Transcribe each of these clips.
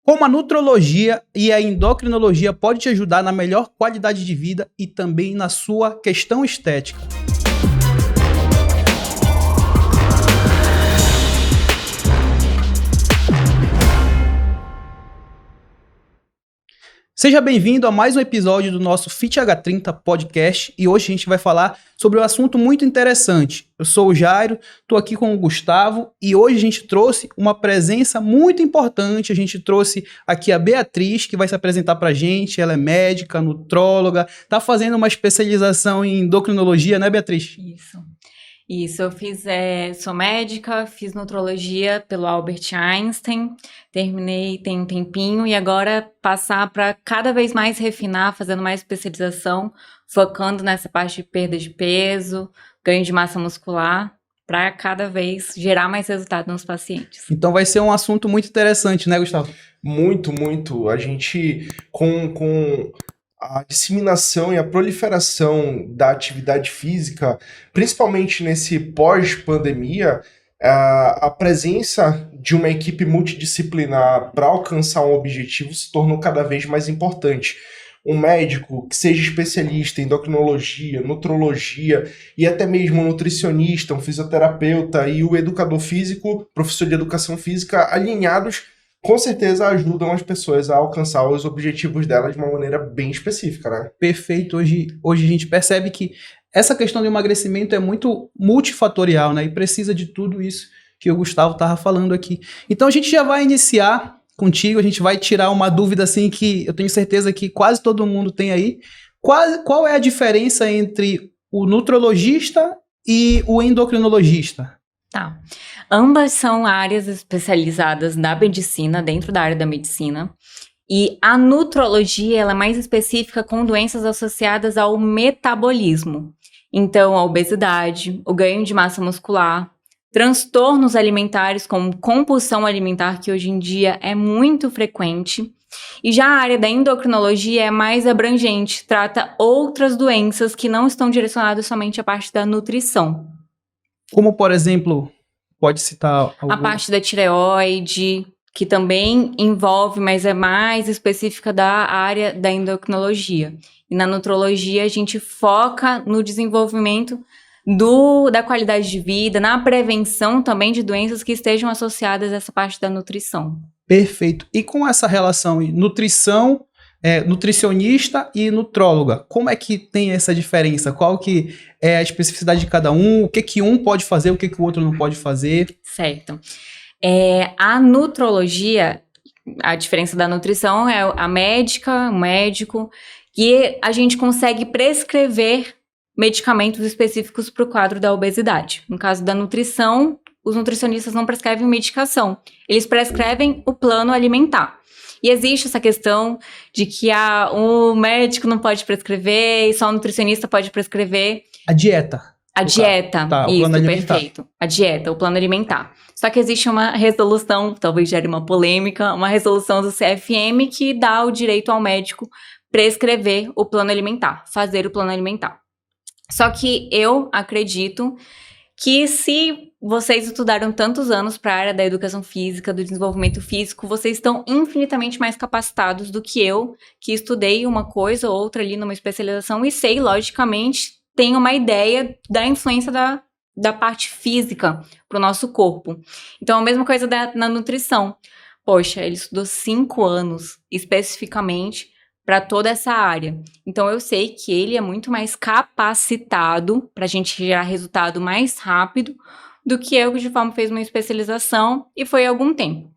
Como a nutrologia e a endocrinologia pode te ajudar na melhor qualidade de vida e também na sua questão estética. Seja bem-vindo a mais um episódio do nosso Fit H30 Podcast e hoje a gente vai falar sobre um assunto muito interessante. Eu sou o Jairo, estou aqui com o Gustavo e hoje a gente trouxe uma presença muito importante. A gente trouxe aqui a Beatriz, que vai se apresentar para a gente. Ela é médica, nutróloga, está fazendo uma especialização em endocrinologia, né, Beatriz? Isso, eu sou médica, fiz nutrologia pelo Albert Einstein, terminei tem um tempinho e agora passar para cada vez mais refinar, fazendo mais especialização, focando nessa parte de perda de peso, ganho de massa muscular, para cada vez gerar mais resultado nos pacientes. Então vai ser um assunto muito interessante, né, Gustavo? Muito, muito. A gente, com a disseminação e a proliferação da atividade física, principalmente nesse pós-pandemia, a presença de uma equipe multidisciplinar para alcançar um objetivo se tornou cada vez mais importante. Um médico que seja especialista em endocrinologia, nutrologia e até mesmo um nutricionista, um fisioterapeuta e o educador físico, professor de educação física, alinhados, com certeza ajudam as pessoas a alcançar os objetivos delas de uma maneira bem específica, né? Perfeito. Hoje a gente percebe que essa questão do emagrecimento é muito multifatorial, né? E precisa de tudo isso que o Gustavo estava falando aqui. Então a gente já vai iniciar contigo, a gente vai tirar uma dúvida assim que eu tenho certeza que quase todo mundo tem aí. Qual é a diferença entre o nutrologista e o endocrinologista? Tá. Ambas são áreas especializadas da medicina, dentro da área da medicina. E a nutrologia ela é mais específica com doenças associadas ao metabolismo. Então, a obesidade, o ganho de massa muscular, transtornos alimentares como compulsão alimentar, que hoje em dia é muito frequente. E já a área da endocrinologia é mais abrangente, trata outras doenças que não estão direcionadas somente à parte da nutrição. Como, por exemplo, pode citar algum? A parte da tireoide, que também envolve, mas é mais específica da área da endocrinologia. E na nutrologia a gente foca no desenvolvimento da qualidade de vida, na prevenção também de doenças que estejam associadas a essa parte da nutrição. Perfeito. E com essa relação nutrição, nutricionista e nutróloga, como é que tem essa diferença? Qual que é a especificidade de cada um? O que um pode fazer, o que o outro não pode fazer? Certo. A nutrologia, a diferença da nutrição é a médica, o médico, que a gente consegue prescrever medicamentos específicos para o quadro da obesidade. No caso da nutrição, os nutricionistas não prescrevem medicação, eles prescrevem o plano alimentar. E existe essa questão de que o médico não pode prescrever e só o nutricionista pode prescrever. A dieta. A dieta, tá, isso, o plano alimentar. Perfeito. A dieta, o plano alimentar. Só que existe uma resolução, talvez gere uma polêmica, uma resolução do CFM que dá o direito ao médico prescrever o plano alimentar, fazer o plano alimentar. Só que eu acredito que se vocês estudaram tantos anos para a área da educação física, do desenvolvimento físico, vocês estão infinitamente mais capacitados do que eu, que estudei uma coisa ou outra ali numa especialização e sei, logicamente, tenho uma ideia da influência da parte física para o nosso corpo. Então, a mesma coisa na nutrição. Poxa, ele estudou 5 anos especificamente para toda essa área. Então, eu sei que ele é muito mais capacitado para a gente gerar resultado mais rápido do que eu, que de forma fez uma especialização e foi há algum tempo.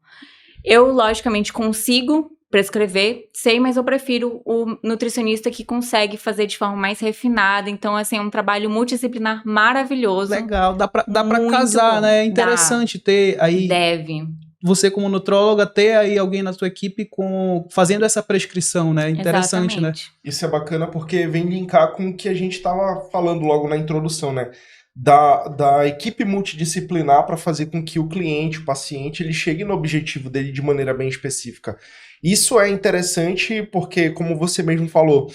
Eu, logicamente, consigo prescrever, sei, mas eu prefiro o nutricionista que consegue fazer de forma mais refinada. Então, assim, é um trabalho multidisciplinar maravilhoso. Legal, dá pra casar, né? É interessante ter aí... Deve. Você como nutróloga ter aí alguém na sua equipe fazendo essa prescrição, né? Interessante, exatamente, né? Isso é bacana porque vem linkar com o que a gente estava falando logo na introdução, né? Da equipe multidisciplinar para fazer com que o cliente, o paciente, ele chegue no objetivo dele de maneira bem específica. Isso é interessante porque, como você mesmo falou,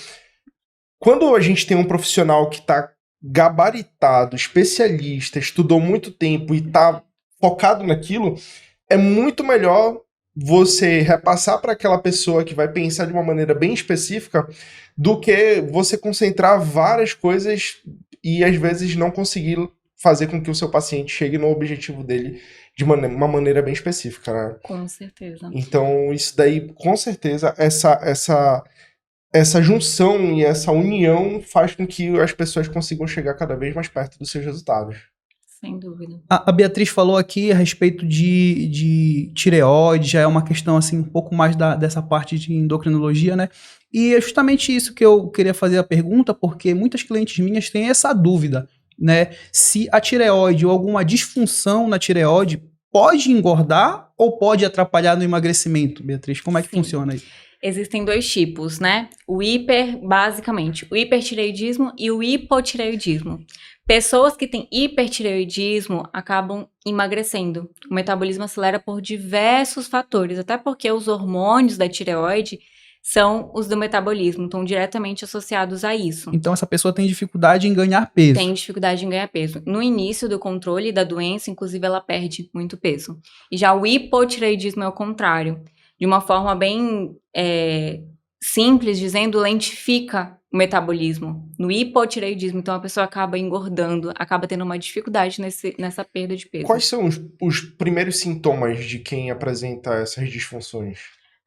quando a gente tem um profissional que está gabaritado, especialista, estudou muito tempo e está focado naquilo, é muito melhor você repassar para aquela pessoa que vai pensar de uma maneira bem específica do que você concentrar várias coisas e às vezes não conseguir fazer com que o seu paciente chegue no objetivo dele de uma maneira bem específica, né? Com certeza. Então, isso daí, com certeza, essa junção e essa união faz com que as pessoas consigam chegar cada vez mais perto dos seus resultados. Sem dúvida. A Beatriz falou aqui a respeito de tireoide, já é uma questão assim um pouco mais dessa parte de endocrinologia, né? E é justamente isso que eu queria fazer a pergunta, porque muitas clientes minhas têm essa dúvida, né? Se a tireoide ou alguma disfunção na tireoide pode engordar ou pode atrapalhar no emagrecimento, Beatriz? Como é que Sim. funciona aí? Existem dois tipos, né? Basicamente, o hipertireoidismo e o hipotireoidismo. Pessoas que têm hipertireoidismo acabam emagrecendo. O metabolismo acelera por diversos fatores, até porque os hormônios da tireoide são os do metabolismo, estão diretamente associados a isso. Então essa pessoa tem dificuldade em ganhar peso. Tem dificuldade em ganhar peso. No início do controle da doença, inclusive, ela perde muito peso. E já o hipotireoidismo é o contrário. De uma forma bem simples, dizendo, lentifica o metabolismo. No hipotireoidismo, então a pessoa acaba engordando, acaba tendo uma dificuldade nessa perda de peso. Quais são os primeiros sintomas de quem apresenta essas disfunções?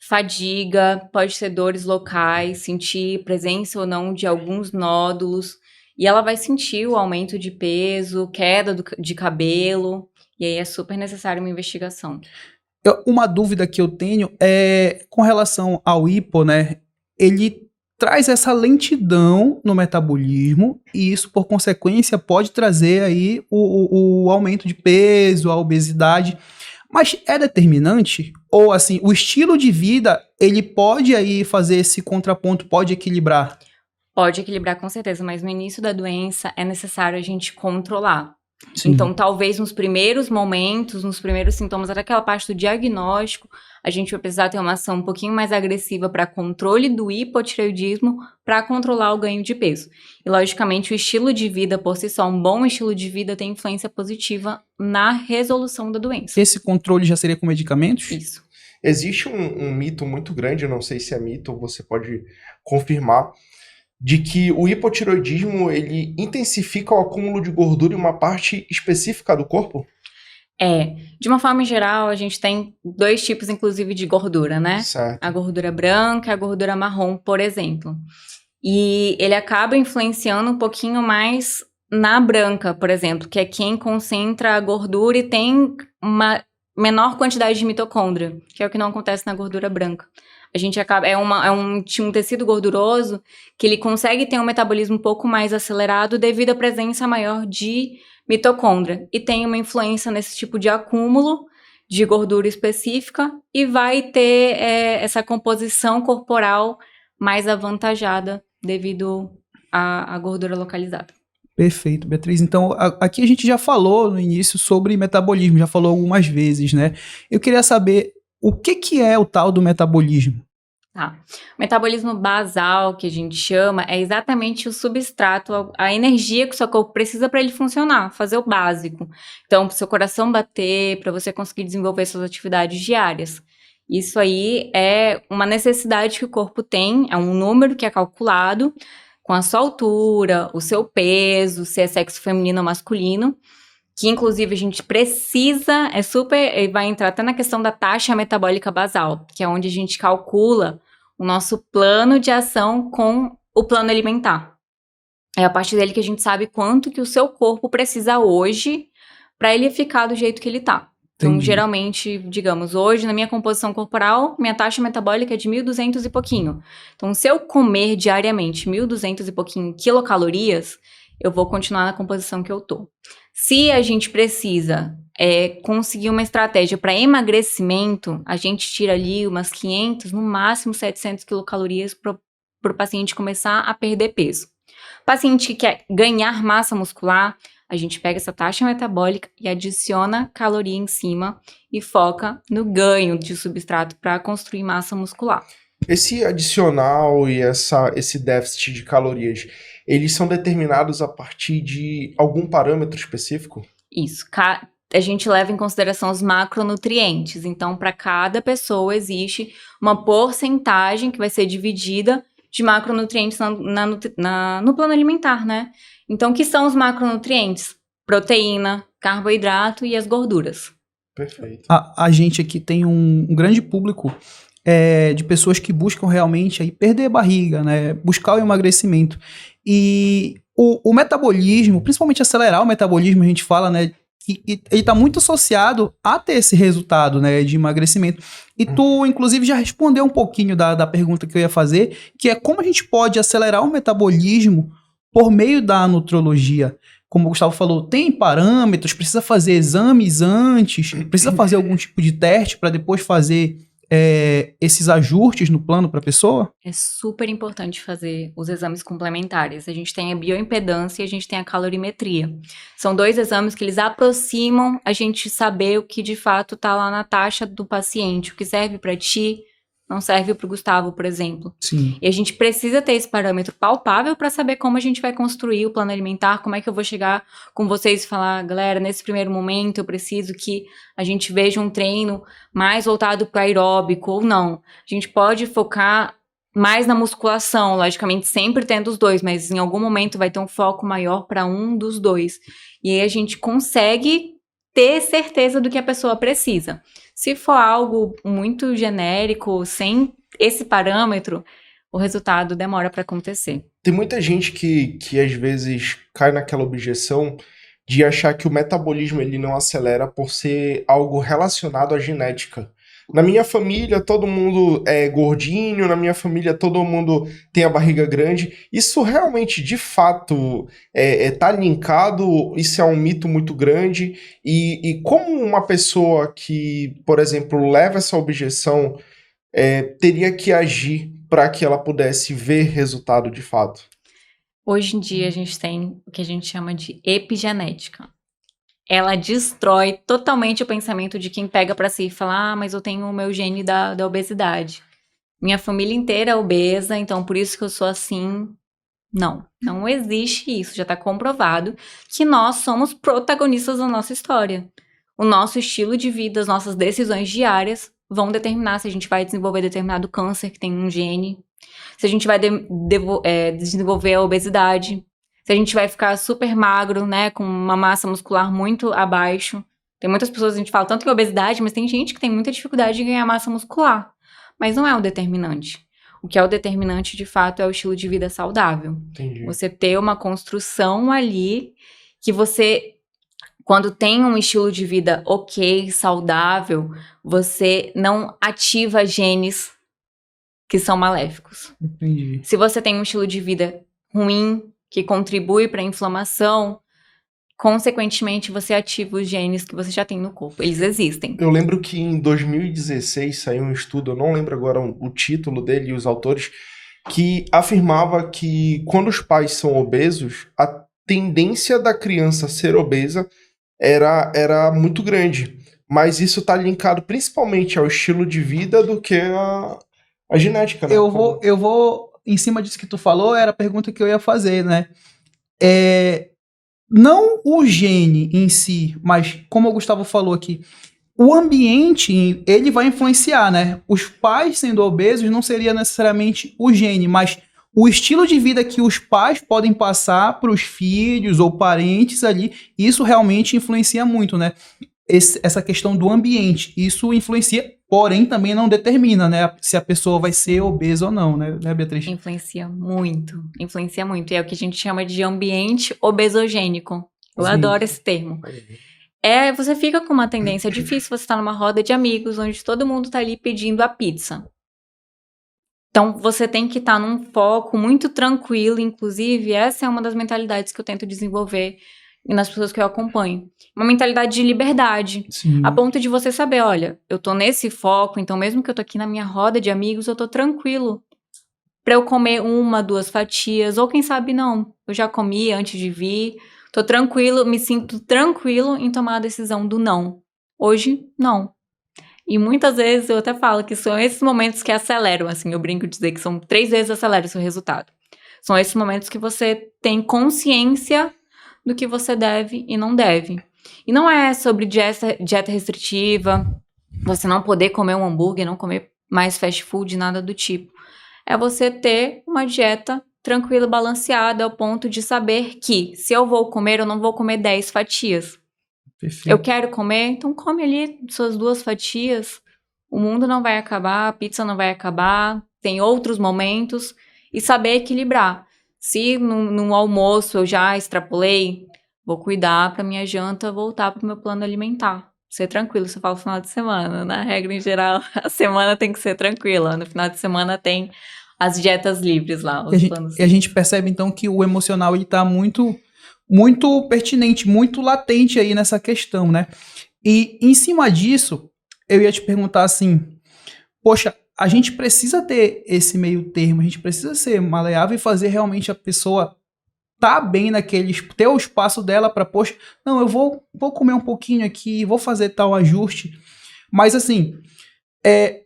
Fadiga, pode ser dores locais, sentir presença ou não de alguns nódulos. E ela vai sentir o aumento de peso, queda de cabelo. E aí é super necessário uma investigação. Uma dúvida que eu tenho é com relação ao hipo, né? Ele traz essa lentidão no metabolismo e isso, por consequência, pode trazer aí o aumento de peso, a obesidade. Mas é determinante? Ou, assim, o estilo de vida, ele pode aí fazer esse contraponto, pode equilibrar? Pode equilibrar com certeza, mas no início da doença é necessário a gente controlar. Sim. Então, talvez nos primeiros momentos, nos primeiros sintomas, até aquela parte do diagnóstico, a gente vai precisar ter uma ação um pouquinho mais agressiva para controle do hipotireoidismo, para controlar o ganho de peso. E, logicamente, o estilo de vida por si só, um bom estilo de vida tem influência positiva na resolução da doença. Esse controle já seria com medicamentos? Isso. Existe um mito muito grande, eu não sei se é mito ou você pode confirmar, de que o hipotireoidismo, ele intensifica o acúmulo de gordura em uma parte específica do corpo? De uma forma geral, a gente tem dois tipos, inclusive, de gordura, né? Certo. A gordura branca e a gordura marrom, por exemplo. E ele acaba influenciando um pouquinho mais na branca, por exemplo, que é quem concentra a gordura e tem uma menor quantidade de mitocôndria, que é o que não acontece na gordura branca. A gente acaba, um tecido gorduroso que ele consegue ter um metabolismo um pouco mais acelerado devido à presença maior de mitocôndria. E tem uma influência nesse tipo de acúmulo de gordura específica e vai ter essa composição corporal mais avantajada devido à gordura localizada. Perfeito, Beatriz. Então, aqui a gente já falou no início sobre metabolismo, já falou algumas vezes, né? Eu queria saber o que é o tal do metabolismo? Tá. O metabolismo basal, que a gente chama, é exatamente o substrato, a energia que o seu corpo precisa para ele funcionar, fazer o básico. Então, para o seu coração bater, para você conseguir desenvolver suas atividades diárias. Isso aí é uma necessidade que o corpo tem, é um número que é calculado com a sua altura, o seu peso, se é sexo feminino ou masculino, que inclusive a gente precisa, vai entrar até na questão da taxa metabólica basal, que é onde a gente calcula o nosso plano de ação com o plano alimentar. É a partir dele que a gente sabe quanto que o seu corpo precisa hoje para ele ficar do jeito que ele tá. Então, geralmente, digamos, hoje na minha composição corporal, minha taxa metabólica é de 1.200 e pouquinho. Então, se eu comer diariamente 1.200 e pouquinho quilocalorias, eu vou continuar na composição que eu tô. Se a gente precisa conseguir uma estratégia para emagrecimento, a gente tira ali umas 500, no máximo 700 quilocalorias para o paciente começar a perder peso. O paciente que quer ganhar massa muscular, a gente pega essa taxa metabólica e adiciona caloria em cima e foca no ganho de substrato para construir massa muscular. Esse adicional e esse déficit de calorias, eles são determinados a partir de algum parâmetro específico? Isso. a gente leva em consideração os macronutrientes. Então, para cada pessoa existe uma porcentagem que vai ser dividida de macronutrientes no plano alimentar, né? Então, o que são os macronutrientes? Proteína, carboidrato e as gorduras. Perfeito. A gente aqui tem um grande público de pessoas que buscam realmente aí perder barriga, né? Buscar o emagrecimento. E o metabolismo, principalmente acelerar o metabolismo, a gente fala, né? E ele está muito associado a ter esse resultado, né, de emagrecimento. E tu, inclusive, já respondeu um pouquinho da pergunta que eu ia fazer, que é como a gente pode acelerar o metabolismo por meio da nutrologia. Como o Gustavo falou, tem parâmetros, precisa fazer exames antes, precisa fazer algum tipo de teste para depois fazer esses ajustes no plano para a pessoa? É super importante fazer os exames complementares. A gente tem a bioimpedância e a gente tem a calorimetria. São 2 exames que eles aproximam a gente saber o que de fato está lá na taxa do paciente. O que serve para ti não serve para o Gustavo, por exemplo. Sim. E a gente precisa ter esse parâmetro palpável para saber como a gente vai construir o plano alimentar, como é que eu vou chegar com vocês e falar, galera, nesse primeiro momento eu preciso que a gente veja um treino mais voltado para aeróbico ou não. A gente pode focar mais na musculação, logicamente sempre tendo os dois, mas em algum momento vai ter um foco maior para um dos dois. E aí a gente consegue ter certeza do que a pessoa precisa. Se for algo muito genérico, sem esse parâmetro, o resultado demora para acontecer. Tem muita gente que às vezes cai naquela objeção de achar que o metabolismo ele não acelera por ser algo relacionado à genética. Na minha família, todo mundo é gordinho, na minha família, todo mundo tem a barriga grande. Isso realmente, de fato, tá linkado? Isso é um mito muito grande? E como uma pessoa que, por exemplo, leva essa objeção, teria que agir para que ela pudesse ver resultado de fato? Hoje em dia, a gente tem o que a gente chama de epigenética. Ela destrói totalmente o pensamento de quem pega pra si e fala, mas eu tenho o meu gene da obesidade. Minha família inteira é obesa, então por isso que eu sou assim. Não existe isso. Já tá comprovado que nós somos protagonistas da nossa história. O nosso estilo de vida, as nossas decisões diárias vão determinar se a gente vai desenvolver determinado câncer que tem um gene, se a gente vai desenvolver a obesidade, se a gente vai ficar super magro, né, com uma massa muscular muito abaixo. Tem muitas pessoas, a gente fala tanto em obesidade, mas tem gente que tem muita dificuldade de ganhar massa muscular. Mas não é o determinante. O que é o determinante, de fato, é o estilo de vida saudável. Entendi. Você ter uma construção ali que você, quando tem um estilo de vida ok, saudável, você não ativa genes que são maléficos. Entendi. Se você tem um estilo de vida ruim, que contribui para a inflamação, consequentemente você ativa os genes que você já tem no corpo. Eles existem. Eu lembro que em 2016 saiu um estudo, eu não lembro agora o título dele e os autores, que afirmava que quando os pais são obesos, a tendência da criança ser obesa era muito grande. Mas isso está linkado principalmente ao estilo de vida do que a genética, né? Eu vou, em cima disso que tu falou, era a pergunta que eu ia fazer, né? Não o gene em si, mas como o Gustavo falou aqui, o ambiente, ele vai influenciar, né? Os pais sendo obesos não seria necessariamente o gene, mas o estilo de vida que os pais podem passar para os filhos ou parentes ali, isso realmente influencia muito, né? Essa questão do ambiente, isso influencia, porém também não determina, né, se a pessoa vai ser obesa ou não, né, Beatriz? Influencia muito. E é o que a gente chama de ambiente obesogênico. Eu Sim. adoro esse termo. Você fica com uma tendência, é difícil você estar numa roda de amigos, onde todo mundo tá ali pedindo a pizza. Então, você tem que estar num foco muito tranquilo, inclusive, essa é uma das mentalidades que eu tento desenvolver nas pessoas que eu acompanho. Uma mentalidade de liberdade. Sim. A ponto de você saber, olha, eu tô nesse foco, então mesmo que eu tô aqui na minha roda de amigos, eu tô tranquilo pra eu comer 1, 2 fatias, ou quem sabe não, eu já comi antes de vir, tô tranquilo, me sinto tranquilo em tomar a decisão do não. Hoje, não. E muitas vezes eu até falo que são esses momentos que aceleram, assim, eu brinco de dizer que são 3 vezes acelera o seu resultado. São esses momentos que você tem consciência do que você deve e não deve. E não é sobre dieta restritiva, você não poder comer um hambúrguer, não comer mais fast food, nada do tipo. É você ter uma dieta tranquila, balanceada, ao ponto de saber que se eu vou comer, eu não vou comer 10 fatias. Perfeito. Eu quero comer, então come ali suas 2 fatias. O mundo não vai acabar, a pizza não vai acabar, tem outros momentos. E saber equilibrar. Se no almoço eu já extrapolei, vou cuidar para minha janta voltar para o meu plano alimentar. Ser tranquilo, você fala final de semana. Na regra, em geral, a semana tem que ser tranquila. No final de semana tem as dietas livres lá, os planos. E a gente percebe, então, que o emocional ele tá muito, muito pertinente, muito latente aí nessa questão, né? E em cima disso, eu ia te perguntar assim, poxa, a gente precisa ter esse meio termo, a gente precisa ser maleável e fazer realmente a pessoa tá bem ter o espaço dela para, poxa, não, eu vou comer um pouquinho aqui, vou fazer tal ajuste. Mas assim,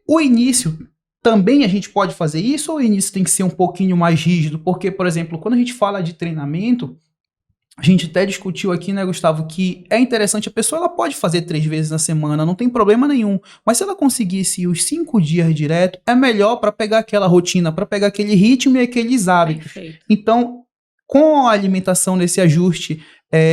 o início também a gente pode fazer isso ou o início tem que ser um pouquinho mais rígido? Porque, por exemplo, quando a gente fala de treinamento, a gente até discutiu aqui, né, Gustavo, que é interessante, a pessoa ela pode fazer 3 vezes na semana, não tem problema nenhum, mas se ela conseguisse os 5 dias direto, é melhor para pegar aquela rotina, para pegar aquele ritmo e aqueles hábitos. Perfeito. Então, com a alimentação nesse ajuste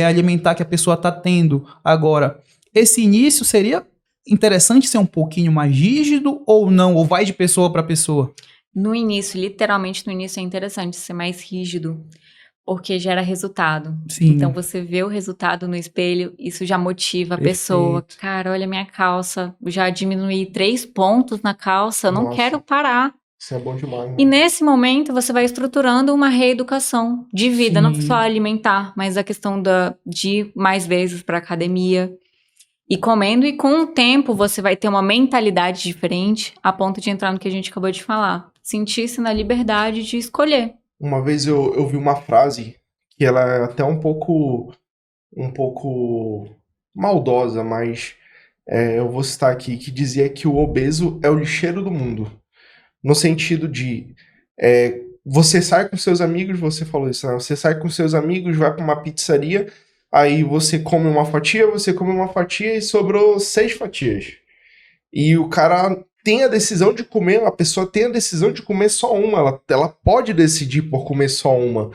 alimentar que a pessoa está tendo agora, esse início seria interessante ser um pouquinho mais rígido ou não? Ou vai de pessoa para pessoa? No início, literalmente no início é interessante ser mais rígido, porque gera resultado. Sim. Então você vê o resultado no espelho, isso já motiva a pessoa. Cara, olha minha calça, já diminuí 3 pontos na calça, eu não quero parar. Isso é bom demais. Né? E nesse momento você vai estruturando uma reeducação de vida, não só alimentar, mas a questão de ir mais vezes para academia. E comendo, e com o tempo você vai ter uma mentalidade diferente, a ponto de entrar no que a gente acabou de falar. Sentir-se na liberdade de escolher. Uma vez eu vi uma frase que ela é até um pouco maldosa, mas eu vou citar aqui, que dizia que o obeso é o lixeiro do mundo. No sentido de você sai com seus amigos, você falou isso, né? Você sai com seus amigos, vai para uma pizzaria, aí você come uma fatia e sobrou 6 fatias. E o cara tem a decisão de comer, a pessoa tem a decisão de comer só uma, ela pode decidir por comer só uma,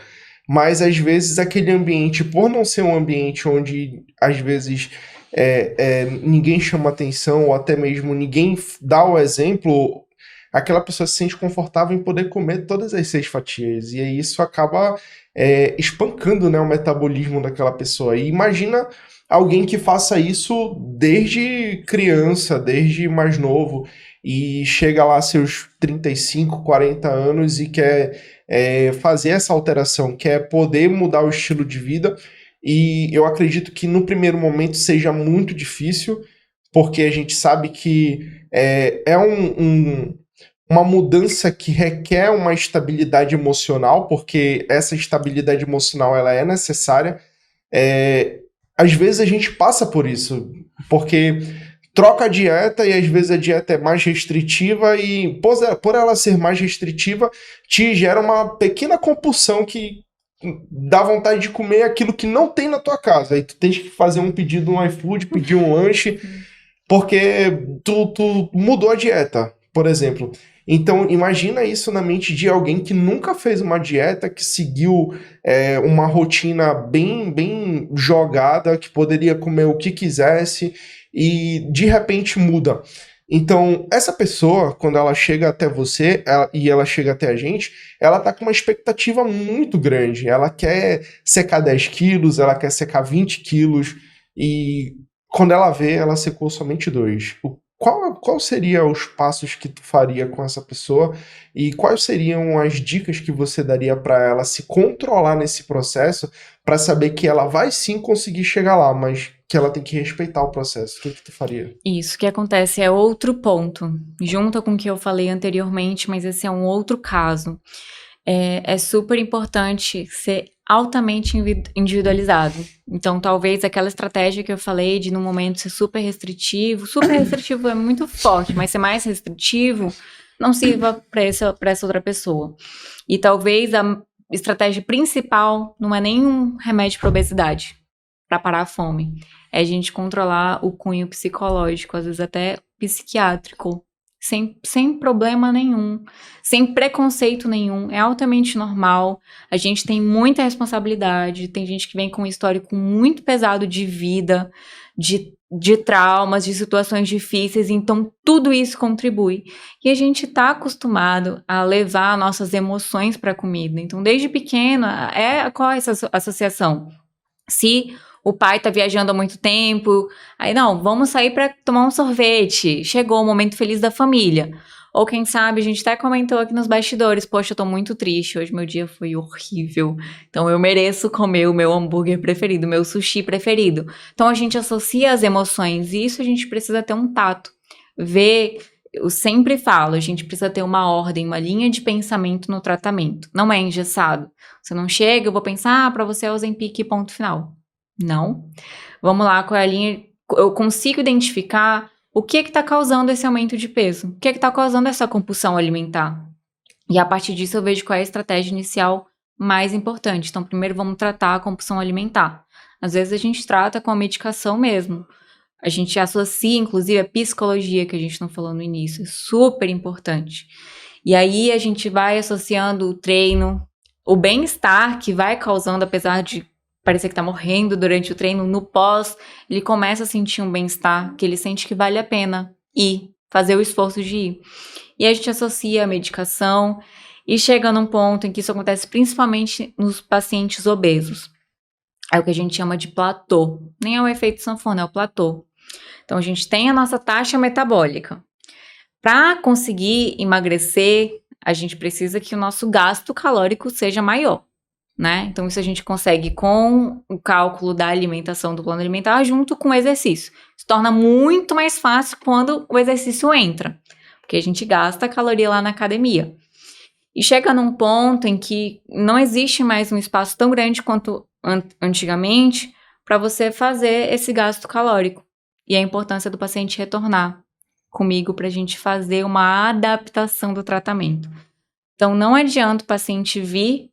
mas às vezes aquele ambiente, por não ser um ambiente onde às vezes ninguém chama atenção, ou até mesmo ninguém dá o exemplo, aquela pessoa se sente confortável em poder comer todas as 6 fatias, e aí isso acaba espancando, né, o metabolismo daquela pessoa. E imagina alguém que faça isso desde criança, desde mais novo, e chega lá a seus 35, 40 anos e quer fazer essa alteração, quer poder mudar o estilo de vida, e eu acredito que no primeiro momento seja muito difícil, porque a gente sabe que uma mudança que requer uma estabilidade emocional, porque essa estabilidade emocional ela é necessária. Às vezes a gente passa por isso, porque troca a dieta e às vezes a dieta é mais restritiva e por ela ser mais restritiva, te gera uma pequena compulsão que dá vontade de comer aquilo que não tem na tua casa. Aí tu tens que fazer um pedido no iFood, pedir um lanche, porque tu mudou a dieta, por exemplo. Então, imagina isso na mente de alguém que nunca fez uma dieta, que seguiu uma rotina bem jogada, que poderia comer o que quisesse e de repente muda. Então, essa pessoa, quando ela chega até você e ela chega até a gente, ela tá com uma expectativa muito grande. Ela quer secar 10 quilos, ela quer secar 20 quilos e quando ela vê, ela secou somente 2. Qual seriam os passos que tu faria com essa pessoa e quais seriam as dicas que você daria para ela se controlar nesse processo para saber que ela vai sim conseguir chegar lá, mas que ela tem que respeitar o processo? O que tu faria? Isso que acontece é outro ponto, junto com o que eu falei anteriormente, mas esse é um outro caso. É super importante ser altamente individualizado. Então, talvez aquela estratégia que eu falei de, no momento, ser super restritivo é muito forte, mas ser mais restritivo não sirva para essa outra pessoa. E talvez a estratégia principal não é nenhum remédio para obesidade. para parar a fome. É a gente controlar o cunho psicológico, às vezes até psiquiátrico, sem problema nenhum, sem preconceito nenhum, é altamente normal. A gente tem muita responsabilidade, tem gente que vem com um histórico muito pesado de vida, de traumas, de situações difíceis, então tudo isso contribui. E a gente está acostumado a levar nossas emoções para a comida. Então, desde pequeno, qual é essa associação? Se o pai está viajando há muito tempo, aí não, vamos sair para tomar um sorvete, chegou o momento feliz da família. Ou quem sabe, a gente até comentou aqui nos bastidores, poxa, eu tô muito triste, hoje meu dia foi horrível, então eu mereço comer o meu hambúrguer preferido, meu sushi preferido. Então a gente associa as emoções e isso a gente precisa ter um tato. Eu sempre falo, a gente precisa ter uma ordem, uma linha de pensamento no tratamento. Não é engessado. Você não chega, eu vou pensar, pra você é Ozempic, ponto final. Não. Vamos lá, qual é a linha? Eu consigo identificar o que está causando esse aumento de peso? O que está causando essa compulsão alimentar? E a partir disso eu vejo qual é a estratégia inicial mais importante. Então, primeiro vamos tratar a compulsão alimentar. Às vezes a gente trata com a medicação mesmo. A gente associa, inclusive, a psicologia, que a gente não falou no início. É super importante. E aí a gente vai associando o treino, o bem-estar que vai causando, apesar de parecer que tá morrendo durante o treino, no pós, ele começa a sentir um bem-estar, que ele sente que vale a pena ir, fazer o esforço de ir. E a gente associa a medicação e chega num ponto em que isso acontece principalmente nos pacientes obesos. É o que a gente chama de platô. Nem é o efeito sanfona, é o platô. Então, a gente tem a nossa taxa metabólica. Para conseguir emagrecer, a gente precisa que o nosso gasto calórico seja maior. Né? Então, isso a gente consegue com o cálculo da alimentação do plano alimentar junto com o exercício. Se torna muito mais fácil quando o exercício entra, porque a gente gasta a caloria lá na academia. E chega num ponto em que não existe mais um espaço tão grande quanto antigamente para você fazer esse gasto calórico. E a importância do paciente retornar comigo para a gente fazer uma adaptação do tratamento. Então, não adianta o paciente vir,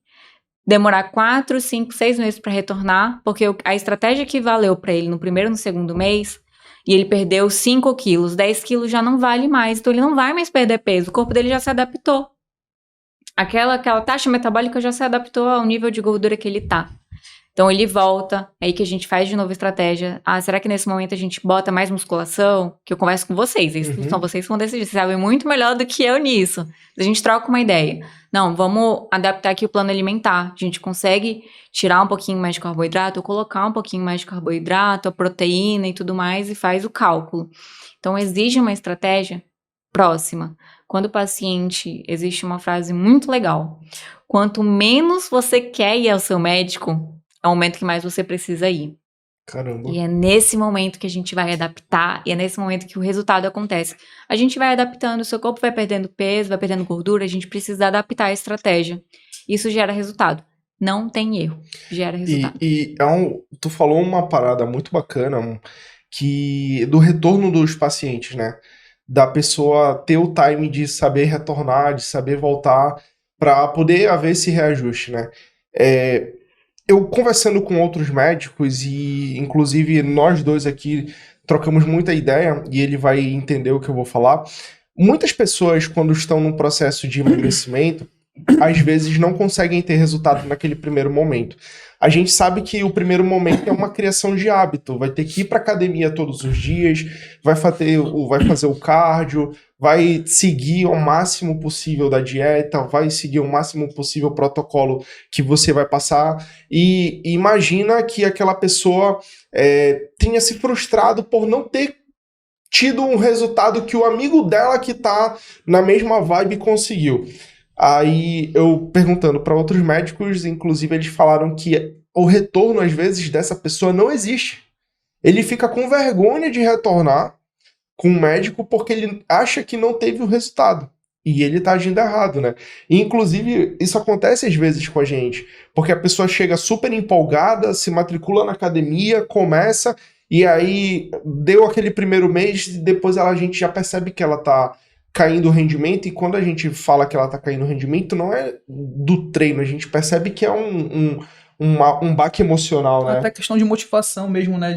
demorar 4, 5, 6 meses para retornar, porque a estratégia que valeu para ele no primeiro e no segundo mês, e ele perdeu 5 quilos, 10 quilos já não vale mais, então ele não vai mais perder peso, o corpo dele já se adaptou. Aquela taxa metabólica já se adaptou ao nível de gordura que ele tá. Então ele volta, aí que a gente faz de novo estratégia. Será que nesse momento a gente bota mais musculação? Que eu converso com vocês, são vocês que vão decidir, vocês sabem muito melhor do que eu nisso. A gente troca uma ideia. Não, vamos adaptar aqui o plano alimentar. A gente consegue tirar um pouquinho mais de carboidrato, ou colocar um pouquinho mais de carboidrato, a proteína e tudo mais, e faz o cálculo. Então exige uma estratégia próxima. Quando o paciente, existe uma frase muito legal. Quanto menos você quer ir ao seu médico, é o momento que mais você precisa ir. Caramba. E é nesse momento que a gente vai adaptar, e é nesse momento que o resultado acontece. A gente vai adaptando, o seu corpo vai perdendo peso, vai perdendo gordura, a gente precisa adaptar a estratégia. Isso gera resultado. Não tem erro, gera resultado. Tu falou uma parada muito bacana, que do retorno dos pacientes, né? Da pessoa ter o time de saber retornar, de saber voltar, para poder haver esse reajuste, né? Eu conversando com outros médicos e, inclusive, nós dois aqui trocamos muita ideia e ele vai entender o que eu vou falar. Muitas pessoas, quando estão num processo de emagrecimento, às vezes não conseguem ter resultado naquele primeiro momento. A gente sabe que o primeiro momento é uma criação de hábito. Vai ter que ir para academia todos os dias, vai fazer o cardio, vai seguir o máximo possível da dieta, vai seguir o máximo possível o protocolo que você vai passar. E imagina que aquela pessoa tenha se frustrado por não ter tido um resultado que o amigo dela que tá na mesma vibe conseguiu. Aí eu perguntando para outros médicos, inclusive eles falaram que o retorno às vezes dessa pessoa não existe. Ele fica com vergonha de retornar com o médico porque ele acha que não teve o resultado. E ele tá agindo errado, né? E, inclusive, isso acontece às vezes com a gente, porque a pessoa chega super empolgada, se matricula na academia, começa, e aí deu aquele primeiro mês, e depois a gente já percebe que ela tá caindo o rendimento, e quando a gente fala que ela tá caindo o rendimento, não é do treino, a gente percebe que é um baque emocional, né? Até questão de motivação mesmo, né?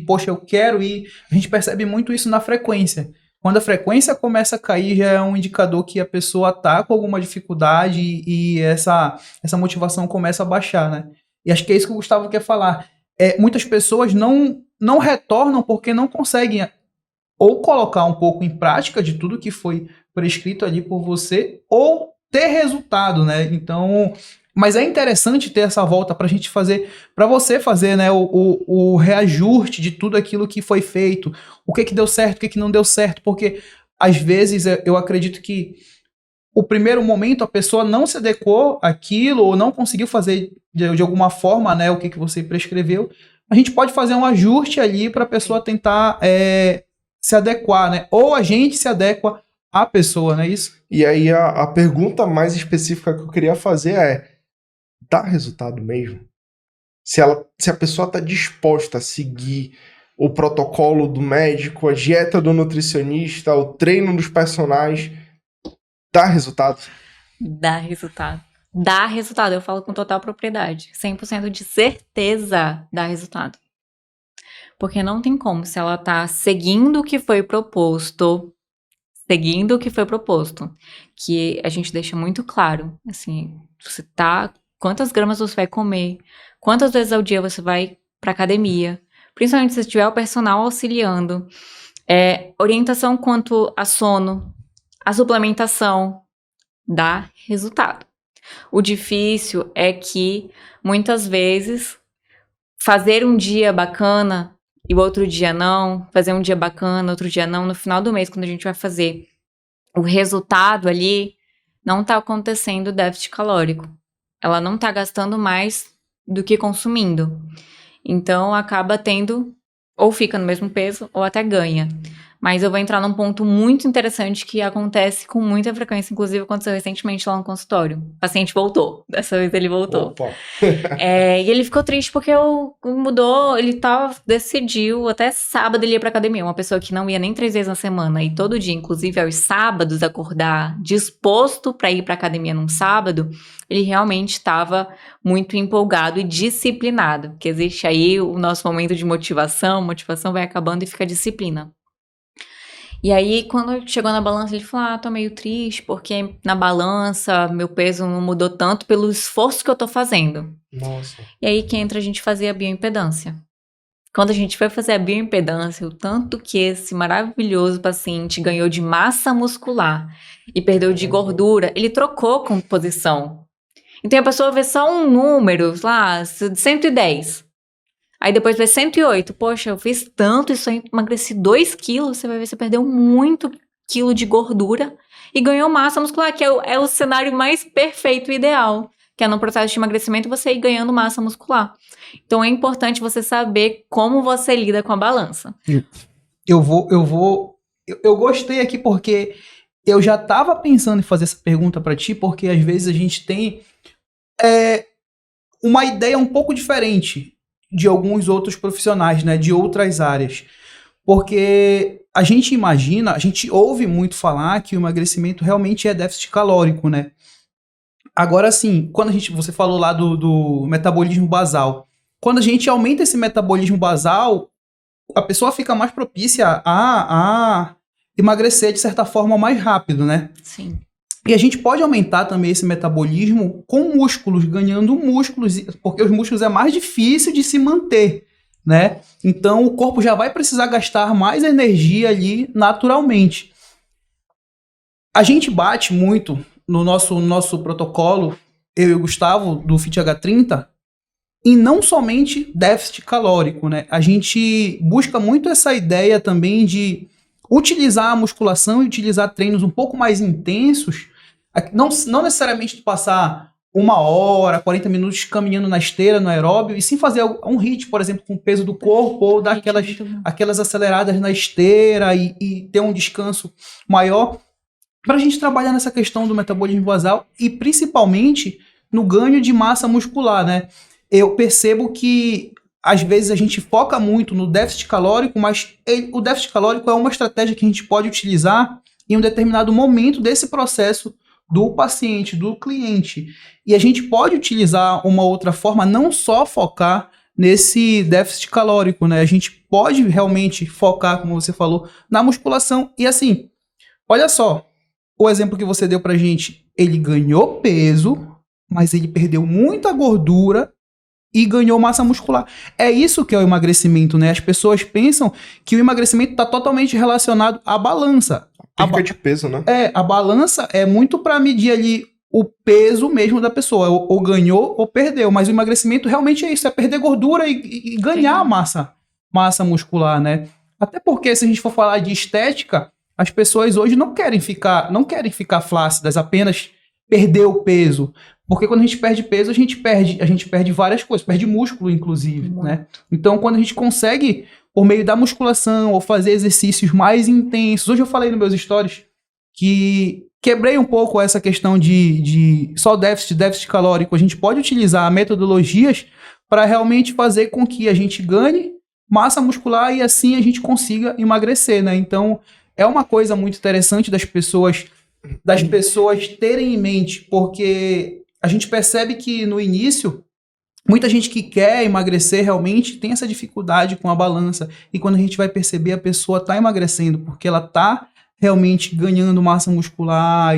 Poxa, eu quero ir. A gente percebe muito isso na frequência. Quando a frequência começa a cair, já é um indicador que a pessoa tá com alguma dificuldade e essa motivação começa a baixar, né? E acho que é isso que o Gustavo quer falar. Muitas pessoas não retornam porque não conseguem ou colocar um pouco em prática de tudo que foi prescrito ali por você, ou ter resultado, né? Então, mas é interessante ter essa volta para a gente fazer, para você fazer, né, o reajuste de tudo aquilo que foi feito, o que deu certo, o que não deu certo, porque às vezes eu acredito que o primeiro momento a pessoa não se adequou àquilo ou não conseguiu fazer de alguma forma, né, o que você prescreveu. A gente pode fazer um ajuste ali para a pessoa tentar se adequar, né? Ou a gente se adequa à pessoa, não é isso? E aí a pergunta mais específica que eu queria fazer dá resultado mesmo? Se a pessoa está disposta a seguir o protocolo do médico, a dieta do nutricionista, o treino dos personagens, dá resultado? Dá resultado. Dá resultado, eu falo com total propriedade. 100% de certeza dá resultado. Porque não tem como, se ela tá seguindo o que foi proposto, que a gente deixa muito claro, assim, quantas gramas você vai comer, quantas vezes ao dia você vai pra academia, principalmente se tiver o personal auxiliando, orientação quanto a sono, a suplementação, dá resultado. O difícil é que, muitas vezes, fazer um dia bacana e o outro dia não, fazer um dia bacana, outro dia não, no final do mês, quando a gente vai fazer o resultado ali, não tá acontecendo déficit calórico. Ela não tá gastando mais do que consumindo. Então, acaba tendo, ou fica no mesmo peso, ou até ganha. Mas eu vou entrar num ponto muito interessante que acontece com muita frequência, inclusive aconteceu recentemente lá no consultório. O paciente voltou, dessa vez ele voltou. Opa. E ele ficou triste porque mudou, ele decidiu, até sábado ele ia pra academia, uma pessoa que não ia nem 3 vezes na semana, e todo dia, inclusive aos sábados, acordar disposto pra ir pra academia num sábado, ele realmente estava muito empolgado e disciplinado, porque existe aí o nosso momento de motivação vai acabando e fica a disciplina. E aí, quando chegou na balança, ele falou, tô meio triste, porque na balança meu peso não mudou tanto pelo esforço que eu tô fazendo. Nossa. E aí que entra a gente fazer a bioimpedância. Quando a gente foi fazer a bioimpedância, o tanto que esse maravilhoso paciente ganhou de massa muscular e perdeu de gordura, ele trocou composição. Então a pessoa vê só um número, lá, 110. Aí depois vê 108. Poxa, eu fiz tanto, isso aí, emagreci 2 quilos. Você vai ver, você perdeu muito quilo de gordura e ganhou massa muscular, que é o cenário mais perfeito e ideal. Que é no processo de emagrecimento você ir ganhando massa muscular. Então é importante você saber como você lida com a balança. Eu gostei aqui porque eu já estava pensando em fazer essa pergunta para ti, porque às vezes a gente tem uma ideia um pouco diferente de alguns outros profissionais, né, de outras áreas. Porque a gente imagina, a gente ouve muito falar que o emagrecimento realmente é déficit calórico, né? Agora sim, quando você falou lá do metabolismo basal, quando a gente aumenta esse metabolismo basal, a pessoa fica mais propícia a emagrecer de certa forma mais rápido, né? Sim. E a gente pode aumentar também esse metabolismo com músculos, ganhando músculos, porque os músculos é mais difícil de se manter, né? Então o corpo já vai precisar gastar mais energia ali naturalmente. A gente bate muito no nosso protocolo, eu e o Gustavo, do FitH30, e não somente déficit calórico, né? A gente busca muito essa ideia também de utilizar a musculação e utilizar treinos um pouco mais intensos, não necessariamente passar 1 hora, 40 minutos caminhando na esteira, no aeróbio, e sim fazer um HIIT, por exemplo, com o peso do corpo, ou dar aquelas aceleradas na esteira e ter um descanso maior, para a gente trabalhar nessa questão do metabolismo basal e principalmente no ganho de massa muscular, né? Eu percebo que às vezes a gente foca muito no déficit calórico, mas o déficit calórico é uma estratégia que a gente pode utilizar em um determinado momento desse processo do paciente, do cliente. E a gente pode utilizar uma outra forma, não só focar nesse déficit calórico, né? A gente pode realmente focar, como você falou, na musculação. E assim, olha só, o exemplo que você deu pra gente, ele ganhou peso, mas ele perdeu muita gordura e ganhou massa muscular. É isso que é o emagrecimento, né? As pessoas pensam que o emagrecimento está totalmente relacionado à balança. Perca de peso, né? A balança é muito para medir ali o peso mesmo da pessoa, ou ganhou ou perdeu, mas o emagrecimento realmente é isso, é perder gordura e ganhar massa muscular, né? Até porque se a gente for falar de estética, as pessoas hoje não querem ficar flácidas, apenas perder o peso. Porque quando a gente perde peso, a gente perde várias coisas, perde músculo, inclusive, né? Então, quando a gente consegue, por meio da musculação, ou fazer exercícios mais intensos... Hoje eu falei nos meus stories que quebrei um pouco essa questão de só déficit calórico. A gente pode utilizar metodologias para realmente fazer com que a gente ganhe massa muscular e assim a gente consiga emagrecer, né? Então, é uma coisa muito interessante das pessoas terem em mente, porque a gente percebe que no início, muita gente que quer emagrecer realmente tem essa dificuldade com a balança. E quando a gente vai perceber, a pessoa está emagrecendo, porque ela está realmente ganhando massa muscular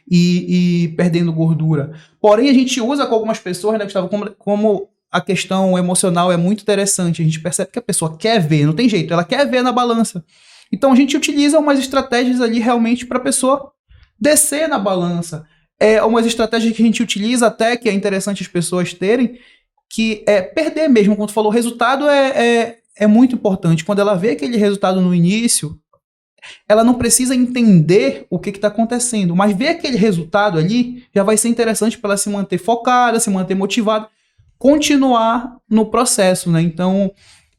e perdendo gordura. Porém, a gente usa com algumas pessoas, né, Gustavo, como a questão emocional é muito interessante. A gente percebe que a pessoa quer ver, não tem jeito, ela quer ver na balança. Então, a gente utiliza umas estratégias ali realmente para a pessoa descer na balança. Umas estratégias que a gente utiliza até, que é interessante as pessoas terem, que é perder mesmo. Como tu falou, o resultado é muito importante. Quando ela vê aquele resultado no início, ela não precisa entender o que está acontecendo, mas ver aquele resultado ali já vai ser interessante para ela se manter focada, se manter motivada, continuar no processo, né? Então,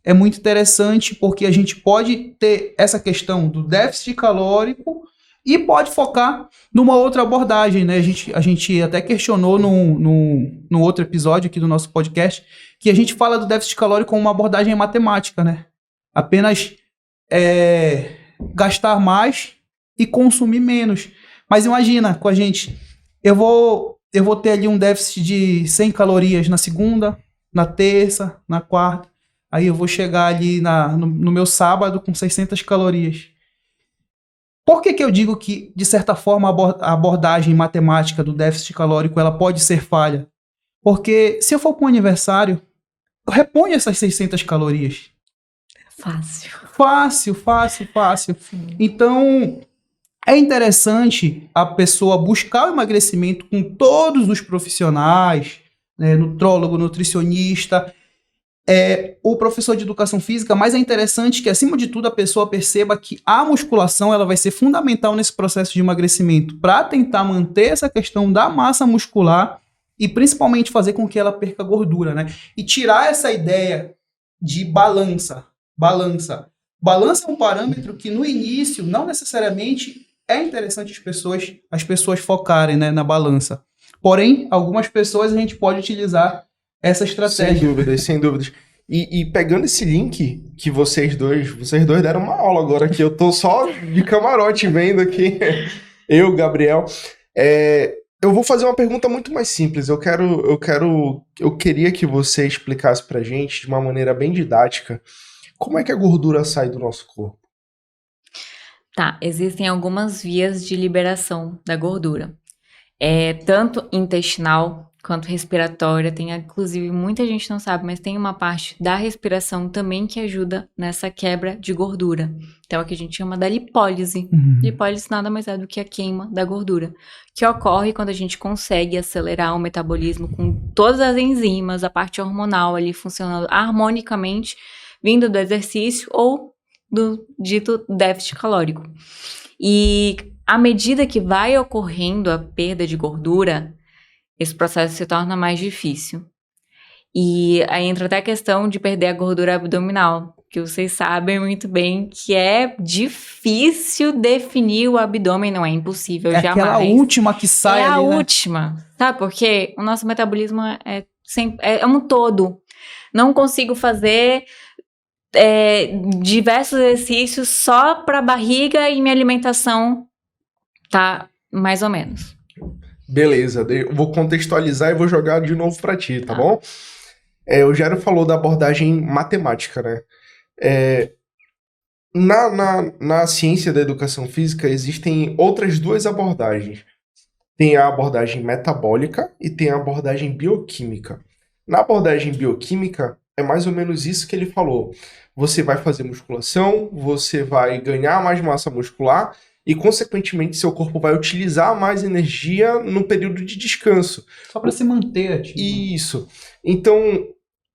é muito interessante porque a gente pode ter essa questão do déficit calórico e pode focar numa outra abordagem, né? A gente até questionou no outro episódio aqui do nosso podcast, que a gente fala do déficit calórico como uma abordagem matemática, né? Apenas gastar mais e consumir menos. Mas imagina com a gente, eu vou ter ali um déficit de 100 calorias na segunda, na terça, na quarta, aí eu vou chegar ali no meu sábado com 600 calorias. Por que eu digo que, de certa forma, a abordagem matemática do déficit calórico ela pode ser falha? Porque se eu for para um aniversário, eu reponho essas 600 calorias. Fácil. Sim. Então, é interessante a pessoa buscar o emagrecimento com todos os profissionais, né, nutrólogo, nutricionista, o professor de educação física, mas é interessante que, acima de tudo, a pessoa perceba que a musculação ela vai ser fundamental nesse processo de emagrecimento para tentar manter essa questão da massa muscular e principalmente fazer com que ela perca gordura, né? E tirar essa ideia de balança. Balança é um parâmetro que no início não necessariamente é interessante as pessoas focarem, né, na balança. Porém, algumas pessoas a gente pode utilizar essa estratégia. Sem dúvidas. E pegando esse link que vocês dois deram uma aula agora, que eu tô só de camarote vendo aqui, eu, Gabriel, eu vou fazer uma pergunta muito mais simples. Eu queria que você explicasse pra gente, de uma maneira bem didática, como é que a gordura sai do nosso corpo? Tá, existem algumas vias de liberação da gordura. Tanto intestinal quanto respiratória, tem inclusive muita gente não sabe, mas tem uma parte da respiração também que ajuda nessa quebra de gordura. Então, é o que a gente chama da lipólise. Lipólise nada mais é do que a queima da gordura, que ocorre quando a gente consegue acelerar o metabolismo com todas as enzimas, a parte hormonal ali funcionando harmonicamente, vindo do exercício ou do dito déficit calórico. E à medida que vai ocorrendo a perda de gordura, esse processo se torna mais difícil. E aí entra até a questão de perder a gordura abdominal, que vocês sabem muito bem que é difícil definir o abdômen, não é impossível, jamais. Aquela última que sai ali, a né? última, sabe? Porque o nosso metabolismo é um todo. Não consigo fazer diversos exercícios só para barriga e minha alimentação tá mais ou menos. Beleza, eu vou contextualizar e vou jogar de novo pra ti, tá bom? O Jairo falou da abordagem matemática, né? Na ciência da educação física existem outras duas abordagens. Tem a abordagem metabólica e tem a abordagem bioquímica. Na abordagem bioquímica, é mais ou menos isso que ele falou. Você vai fazer musculação, você vai ganhar mais massa muscular e, consequentemente, seu corpo vai utilizar mais energia no período de descanso. Só para se manter ativo. Isso. Então,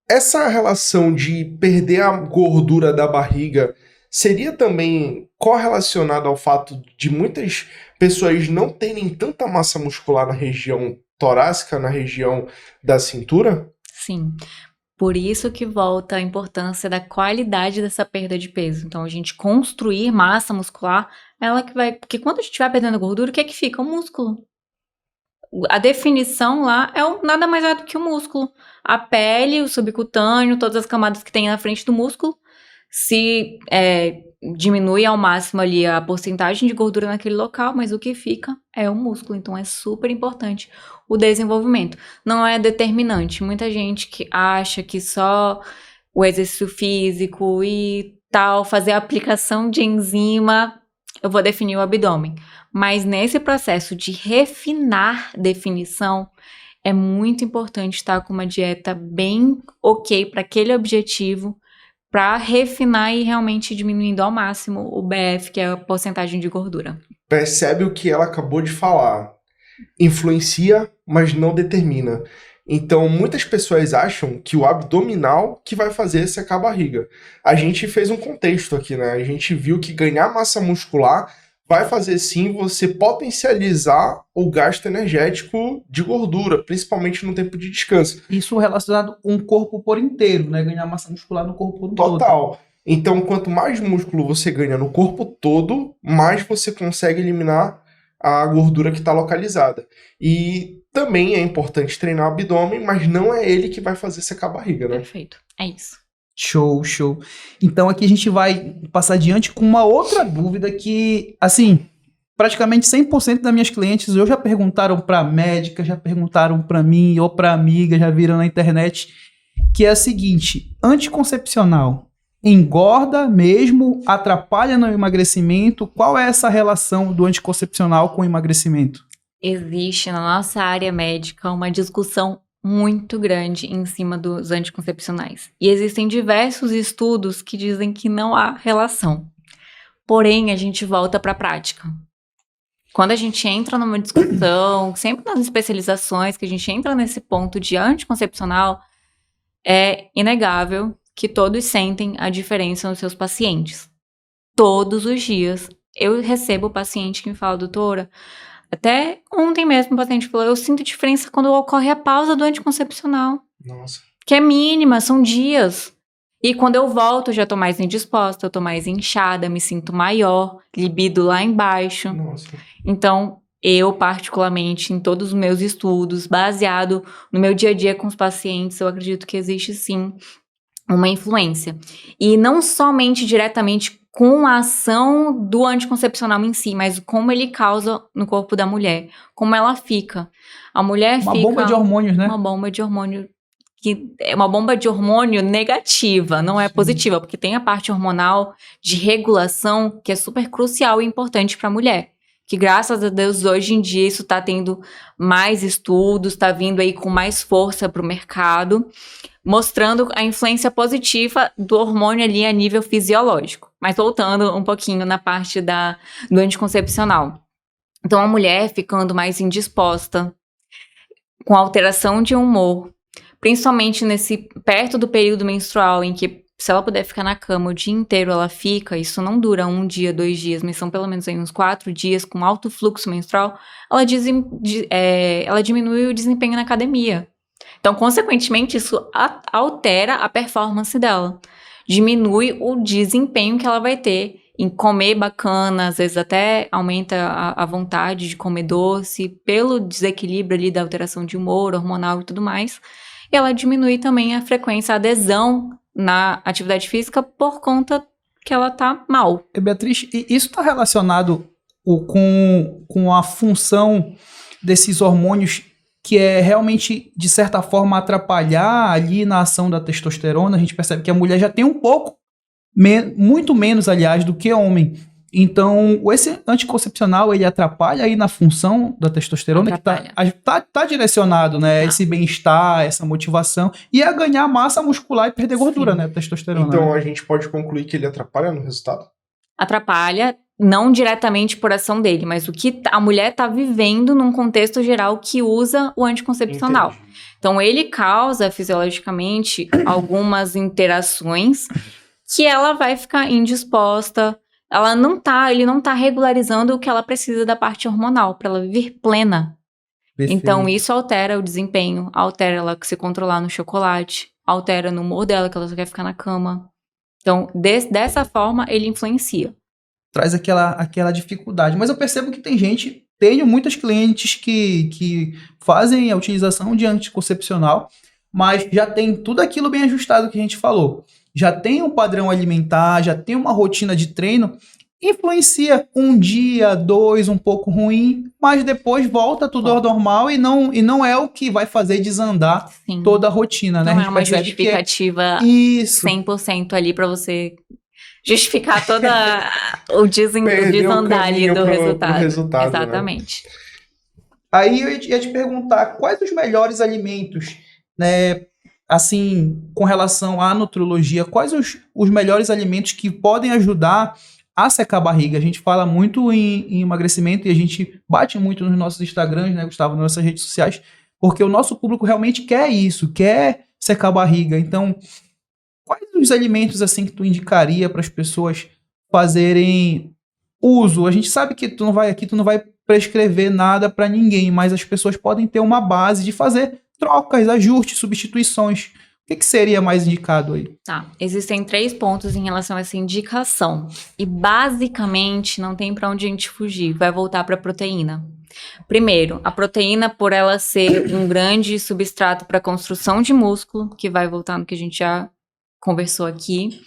essa relação de perder a gordura da barriga seria também correlacionada ao fato de muitas pessoas não terem tanta massa muscular na região torácica, na região da cintura? Sim. Por isso que volta a importância da qualidade dessa perda de peso. Então, a gente construir massa muscular, ela que vai... Porque quando a gente vai perdendo gordura, o que é que fica? O músculo. A definição lá nada mais é do que o músculo. A pele, o subcutâneo, todas as camadas que tem na frente do músculo, se diminui ao máximo ali a porcentagem de gordura naquele local, mas o que fica é o músculo. Então é super importante o desenvolvimento. Não é determinante. Muita gente que acha que só o exercício físico e tal, fazer a aplicação de enzima, eu vou definir o abdômen. Mas nesse processo de refinar definição, é muito importante estar com uma dieta bem ok para aquele objetivo, para refinar e realmente diminuindo ao máximo o BF, que é a porcentagem de gordura. Percebe o que ela acabou de falar. Influencia, mas não determina. Então, muitas pessoas acham que o abdominal que vai fazer secar a barriga. A gente fez um contexto aqui, né? A gente viu que ganhar massa muscular vai fazer sim você potencializar o gasto energético de gordura, principalmente no tempo de descanso. Isso relacionado com o corpo por inteiro, né? Ganhar massa muscular no corpo todo. Total. Então, quanto mais músculo você ganha no corpo todo, mais você consegue eliminar a gordura que está localizada. E também é importante treinar o abdômen, mas não é ele que vai fazer secar a barriga, né? Perfeito. É isso. Show, show. Então aqui a gente vai passar adiante com uma outra dúvida que, assim, praticamente 100% das minhas clientes ou já perguntaram para médica, já perguntaram para mim ou para amiga, já viram na internet, que é a seguinte: anticoncepcional engorda mesmo, atrapalha no emagrecimento? Qual é essa relação do anticoncepcional com o emagrecimento? Existe na nossa área médica uma discussão muito grande em cima dos anticoncepcionais. E existem diversos estudos que dizem que não há relação. Porém, a gente volta para a prática. Quando a gente entra numa discussão, sempre nas especializações, que a gente entra nesse ponto de anticoncepcional, é inegável que todos sentem a diferença nos seus pacientes. Todos os dias, eu recebo paciente que me fala: doutora, até ontem mesmo o paciente falou: eu sinto diferença quando ocorre a pausa do anticoncepcional. Nossa. Que é mínima, são dias. E quando eu volto, eu já tô mais indisposta, eu tô mais inchada, me sinto maior, libido lá embaixo. Nossa. Então, eu particularmente, em todos os meus estudos, baseado no meu dia a dia com os pacientes, eu acredito que existe sim uma influência. E não somente diretamente com a ação do anticoncepcional em si, mas como ele causa no corpo da mulher, como ela fica. A mulher Uma fica... bomba de hormônios, né? Uma bomba de hormônio, que é uma bomba de hormônio negativa, não é positiva, porque tem a parte hormonal de regulação que é super crucial e importante para a mulher. Que graças a Deus hoje em dia isso está tendo mais estudos, está vindo aí com mais força para o mercado, mostrando a influência positiva do hormônio ali a nível fisiológico. Mas voltando um pouquinho na parte do anticoncepcional. Então, a mulher ficando mais indisposta, com alteração de humor, principalmente perto do período menstrual, em que se ela puder ficar na cama o dia inteiro, ela fica. Isso não dura 1 dia, 2 dias, mas são pelo menos aí uns 4 dias com alto fluxo menstrual, ela diminui o desempenho na academia. Então, consequentemente, isso altera a performance dela. Diminui o desempenho que ela vai ter em comer bacana, às vezes até aumenta a vontade de comer doce, pelo desequilíbrio ali da alteração de humor, hormonal e tudo mais. E ela diminui também a frequência, a adesão na atividade física por conta que ela tá mal. Beatriz, isso está relacionado com a função desses hormônios que é realmente, de certa forma, atrapalhar ali na ação da testosterona, a gente percebe que a mulher já tem um pouco, muito menos, aliás, do que homem. Então, esse anticoncepcional, ele atrapalha aí na função da testosterona, Atrapalha. que tá direcionado, né? Tá. Esse bem-estar, essa motivação, e a ganhar massa muscular e perder gordura, Sim. né? A testosterona. Então né? a gente pode concluir que ele atrapalha no resultado? Atrapalha, não diretamente por ação dele, mas o que a mulher tá vivendo num contexto geral que usa o anticoncepcional. Entendi. Então, ele causa fisiologicamente algumas interações que ela vai ficar indisposta. Ele não tá regularizando o que ela precisa da parte hormonal para ela viver plena. Perfeito. Então, isso altera o desempenho, altera ela se controlar no chocolate, altera no humor dela, que ela só quer ficar na cama. Então, dessa forma, ele influencia. Traz aquela dificuldade. Mas eu percebo que tenho muitas clientes que fazem a utilização de anticoncepcional, mas já tem tudo aquilo bem ajustado que a gente falou. Já tem um padrão alimentar, já tem uma rotina de treino, influencia um dia, 2, um pouco ruim, mas depois volta tudo ao normal e não é o que vai fazer desandar Sim. toda a rotina, né? Não A é gente uma percebe que justificativa isso. 100% ali pra você justificar toda o Perdeu o desandar ali caminho do pro resultado. resultado, né? Exatamente. Aí eu ia te perguntar quais os melhores alimentos, né? Assim, com relação à nutrologia, quais os melhores alimentos que podem ajudar a secar a barriga? A gente fala muito em emagrecimento e a gente bate muito nos nossos Instagrams, né, Gustavo, nas nossas redes sociais, porque o nosso público realmente quer isso, quer secar a barriga. Então, quais os alimentos assim que tu indicaria para as pessoas fazerem uso? A gente sabe que tu não vai prescrever nada para ninguém, mas as pessoas podem ter uma base de fazer trocas, ajustes, substituições. O que seria mais indicado aí? Tá, existem 3 pontos em relação a essa indicação. E basicamente não tem para onde a gente fugir, vai voltar para a proteína. Primeiro, a proteína, por ela ser um grande substrato para a construção de músculo, que vai voltar no que a gente já conversou aqui.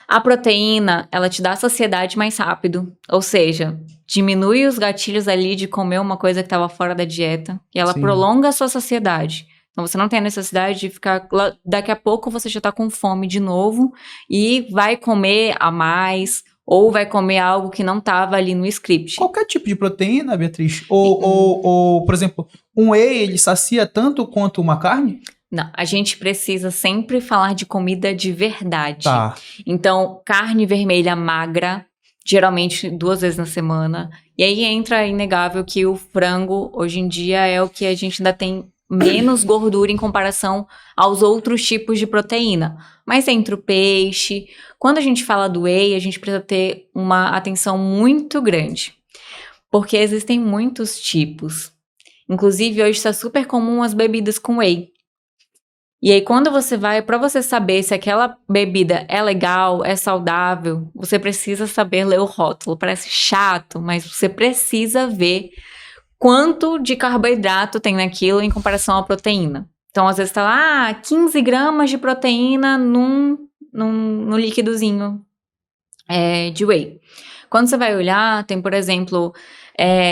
A proteína, ela te dá saciedade mais rápido, ou seja, diminui os gatilhos ali de comer uma coisa que estava fora da dieta e ela Sim. prolonga a sua saciedade. Então você não tem a necessidade de ficar, daqui a pouco você já tá com fome de novo e vai comer a mais ou vai comer algo que não estava ali no script. Qualquer tipo de proteína, Beatriz? Ou, por exemplo, um whey, ele sacia tanto quanto uma carne? Não, a gente precisa sempre falar de comida de verdade. Tá. Então, carne vermelha magra, geralmente 2 vezes na semana. E aí entra inegável que o frango, hoje em dia, é o que a gente ainda tem menos gordura em comparação aos outros tipos de proteína. Mas entra o peixe. Quando a gente fala do whey, a gente precisa ter uma atenção muito grande. Porque existem muitos tipos. Inclusive, hoje está super comum as bebidas com whey. E aí, quando você vai, para você saber se aquela bebida é legal, é saudável, você precisa saber ler o rótulo. Parece chato, mas você precisa ver quanto de carboidrato tem naquilo em comparação à proteína. Então, às vezes tá lá, 15 gramas de proteína no líquidozinho de whey. Quando você vai olhar, tem, por exemplo,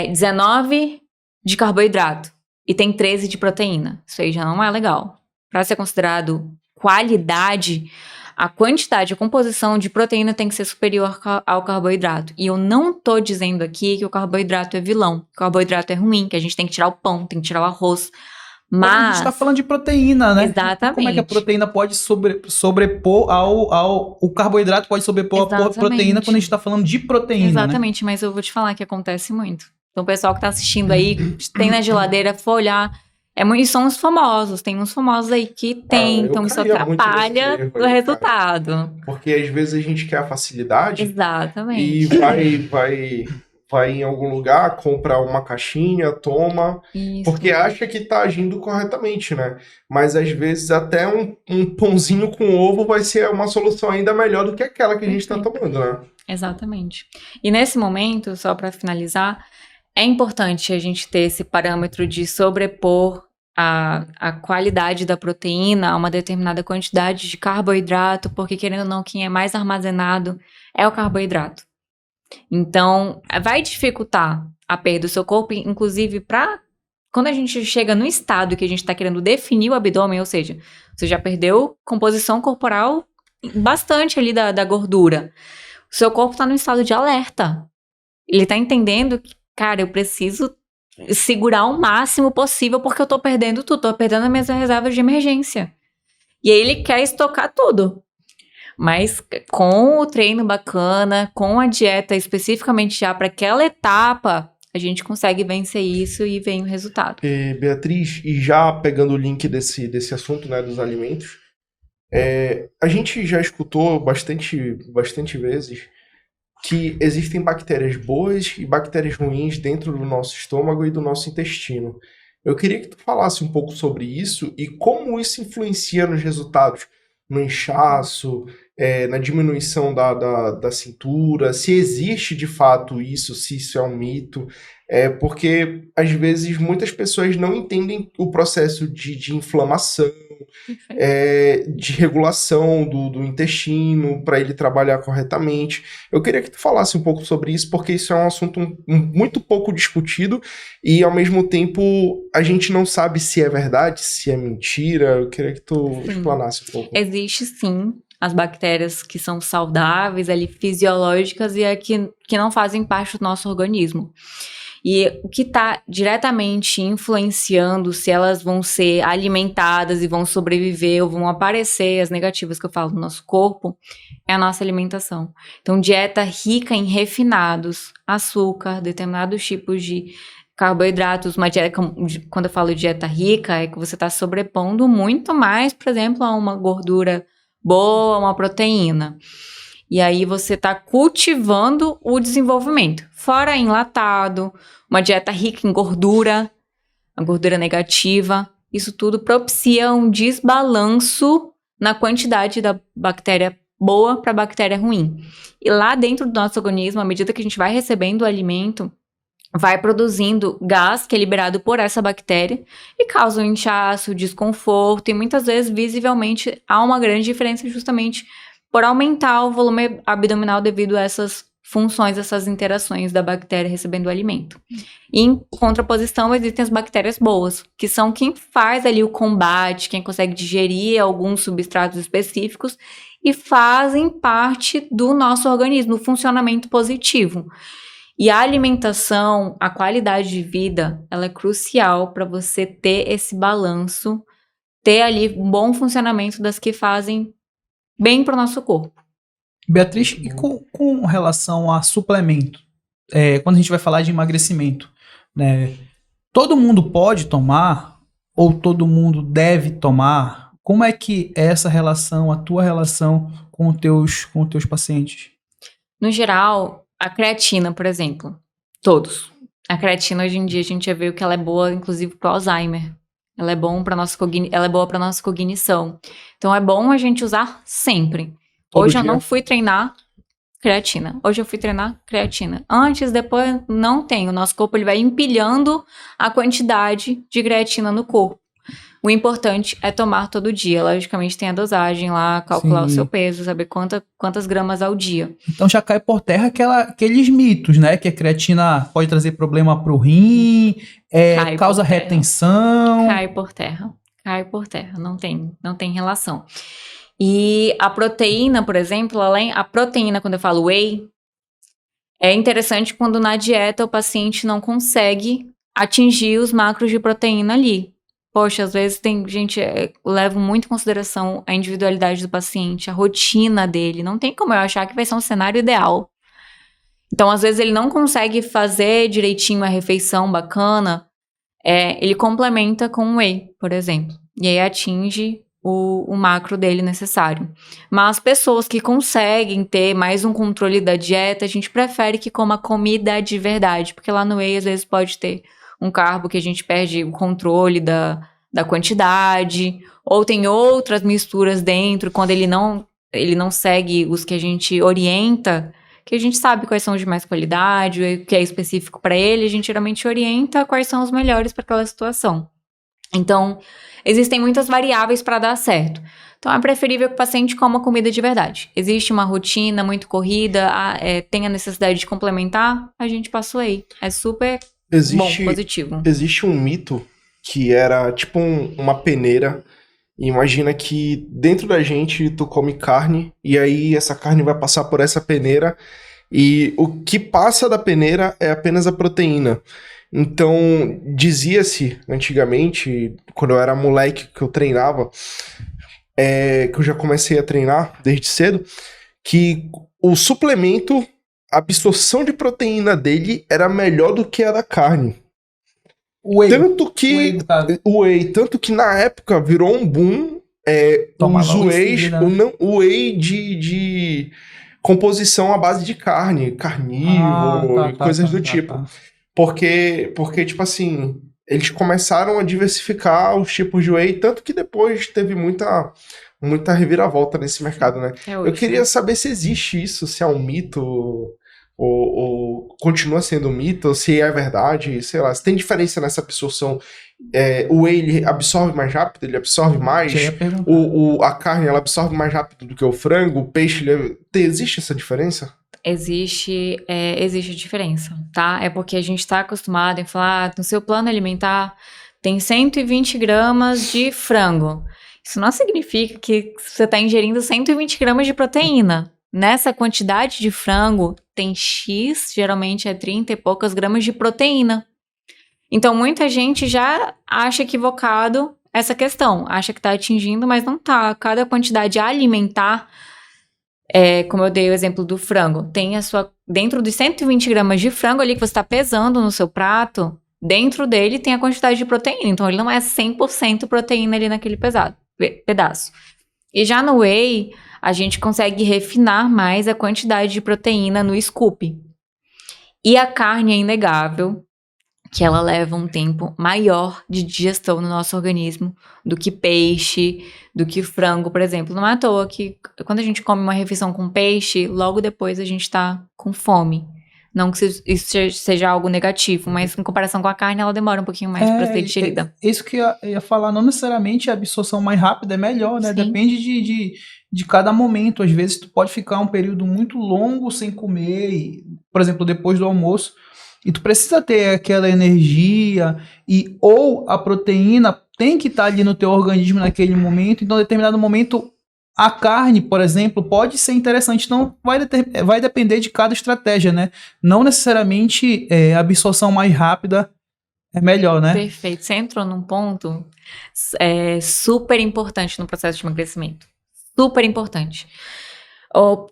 19 de carboidrato e tem 13 de proteína. Isso aí já não é legal. Para ser considerado qualidade, a quantidade, a composição de proteína tem que ser superior ao carboidrato. E eu não tô dizendo aqui que o carboidrato é vilão, que o carboidrato é ruim, que a gente tem que tirar o pão, tem que tirar o arroz. Mas a gente tá falando de proteína, né? Exatamente. Como é que a proteína pode sobrepor o carboidrato pode sobrepor a proteína quando a gente tá falando de proteína, Exatamente, né? Mas eu vou te falar que acontece muito. Então, o pessoal que tá assistindo aí, tem na geladeira, for olhar... E são os famosos, tem uns famosos aí que tem, então isso atrapalha o resultado. Cara. Porque às vezes a gente quer a facilidade. Exatamente. E vai em algum lugar, compra uma caixinha, toma, Isso. Porque acha que tá agindo corretamente, né? Mas às vezes até um pãozinho com ovo vai ser uma solução ainda melhor do que aquela que a gente tá tomando, né? Exatamente. E nesse momento, só para finalizar, é importante a gente ter esse parâmetro de sobrepor a qualidade da proteína a uma determinada quantidade de carboidrato, porque querendo ou não, quem é mais armazenado é o carboidrato. Então, vai dificultar a perda do seu corpo, inclusive para quando a gente chega no estado que a gente está querendo definir o abdômen, ou seja, você já perdeu composição corporal bastante ali da gordura. O seu corpo está no estado de alerta. Ele está entendendo que, cara, eu preciso segurar o máximo possível porque eu tô perdendo tudo, tô perdendo as minhas reservas de emergência. E aí ele quer estocar tudo. Mas com o treino bacana, com a dieta especificamente já para aquela etapa, a gente consegue vencer isso e vem o resultado. Beatriz, e já pegando o link desse assunto, né, dos alimentos, a gente já escutou bastante vezes que existem bactérias boas e bactérias ruins dentro do nosso estômago e do nosso intestino. Eu queria que tu falasse um pouco sobre isso e como isso influencia nos resultados, no inchaço, na diminuição da cintura, se existe de fato isso, se isso é um mito, porque às vezes muitas pessoas não entendem o processo de inflamação, de regulação do intestino, para ele trabalhar corretamente. Eu queria que tu falasse um pouco sobre isso, porque isso é um assunto muito pouco discutido e, ao mesmo tempo, a gente não sabe se é verdade, se é mentira. Eu queria que tu explanasse um pouco. Existe, sim, as bactérias que são saudáveis, ali, fisiológicas, e que não fazem parte do nosso organismo. E o que está diretamente influenciando se elas vão ser alimentadas e vão sobreviver ou vão aparecer, as negativas que eu falo no nosso corpo, é a nossa alimentação. Então, dieta rica em refinados, açúcar, determinados tipos de carboidratos, uma dieta, quando eu falo dieta rica, é que você está sobrepondo muito mais, por exemplo, a uma gordura boa, uma proteína. E aí você está cultivando o desenvolvimento. Fora enlatado, uma dieta rica em gordura, a gordura negativa, isso tudo propicia um desbalanço na quantidade da bactéria boa para a bactéria ruim. E lá dentro do nosso organismo, à medida que a gente vai recebendo o alimento, vai produzindo gás que é liberado por essa bactéria e causa um inchaço, desconforto, e muitas vezes, visivelmente, há uma grande diferença justamente por aumentar o volume abdominal devido a essas funções, essas interações da bactéria recebendo o alimento. E, em contraposição, existem as bactérias boas, que são quem faz ali o combate, quem consegue digerir alguns substratos específicos e fazem parte do nosso organismo, do funcionamento positivo. E a alimentação, a qualidade de vida, ela é crucial para você ter esse balanço, ter ali um bom funcionamento das que fazem bem para o nosso corpo. Beatriz, e com relação a suplemento, quando a gente vai falar de emagrecimento, né, todo mundo pode tomar ou todo mundo deve tomar? Como é que é essa relação, a tua relação com os teus pacientes? No geral, a creatina, por exemplo, todos. A creatina, hoje em dia, a gente já viu que ela é boa, inclusive, para o Alzheimer. Ela é boa para nossa cognição. Então, é bom a gente usar sempre. Hoje eu não fui treinar creatina. Hoje eu fui treinar creatina. Antes, depois, não tem. O nosso corpo ele vai empilhando a quantidade de creatina no corpo. O importante é tomar todo dia. Logicamente, tem a dosagem lá, calcular o seu peso, saber quantas gramas ao dia. Então já cai por terra aqueles mitos, né? Que a creatina pode trazer problema pro rim, causa retenção. Cai por terra. Não tem relação. E a proteína, por exemplo, a proteína, quando eu falo whey, é interessante quando na dieta o paciente não consegue atingir os macros de proteína ali. Poxa, às vezes tem gente, eu levo muito em consideração a individualidade do paciente, a rotina dele. Não tem como eu achar que vai ser um cenário ideal. Então, às vezes, ele não consegue fazer direitinho a refeição bacana. Ele complementa com whey, por exemplo. E aí atinge o macro dele necessário. Mas pessoas que conseguem ter mais um controle da dieta, a gente prefere que coma comida de verdade. Porque lá no whey, às vezes, pode ter um carbo que a gente perde o controle da quantidade, ou tem outras misturas dentro, quando ele não segue os que a gente orienta, que a gente sabe quais são os de mais qualidade, o que é específico para ele, a gente geralmente orienta quais são os melhores para aquela situação. Então, existem muitas variáveis para dar certo. Então, é preferível que o paciente coma comida de verdade. Existe uma rotina muito corrida, tem a necessidade de complementar, a gente passa aí. É super bom, positivo. Existe um mito que era tipo uma peneira. Imagina que dentro da gente tu come carne e aí essa carne vai passar por essa peneira e o que passa da peneira é apenas a proteína. Então, dizia-se antigamente, quando eu era moleque que eu treinava, que eu já comecei a treinar desde cedo, que o suplemento, a absorção de proteína dele era melhor do que a da carne. Tanto que na época virou um boom os wheys, o whey de composição à base de carne, carnívoro e coisas do tipo. Porque, tipo assim, eles começaram a diversificar os tipos de whey, tanto que depois teve muita reviravolta nesse mercado, né? Eu queria saber se existe isso, se é um mito ou continua sendo um mito, ou se é verdade, sei lá, se tem diferença nessa absorção. O whey ele absorve mais rápido, ele absorve mais, a carne ela absorve mais rápido do que o frango, o peixe, existe essa diferença? Existe diferença, tá? É porque a gente tá acostumado em falar, no seu plano alimentar tem 120 gramas de frango. Isso não significa que você tá ingerindo 120 gramas de proteína. Nessa quantidade de frango, tem X, geralmente é 30 e poucas gramas de proteína. Então, muita gente já acha equivocado essa questão. Acha que tá atingindo, mas não tá. Cada quantidade alimentar, como eu dei o exemplo do frango, tem dentro dos 120 gramas de frango ali que você está pesando no seu prato, dentro dele tem a quantidade de proteína. Então, ele não é 100% proteína ali naquele pedaço. E já no whey, a gente consegue refinar mais a quantidade de proteína no scoop. E a carne é inegável que ela leva um tempo maior de digestão no nosso organismo do que peixe, do que frango, por exemplo. Não é à toa que quando a gente come uma refeição com peixe, logo depois a gente tá com fome. Não que isso seja algo negativo, mas em comparação com a carne, ela demora um pouquinho mais para ser digerida. Isso que eu ia falar, não necessariamente a absorção mais rápida é melhor, né? Sim. Depende de cada momento. Às vezes tu pode ficar um período muito longo sem comer, por exemplo, depois do almoço, e tu precisa ter aquela energia, ou a proteína tem que estar ali no teu organismo naquele momento, então em determinado momento a carne, por exemplo, pode ser interessante. Então vai depender de cada estratégia, né? Não necessariamente a absorção mais rápida é melhor, né? Perfeito. Você entrou num ponto super importante no processo de emagrecimento. Super importante.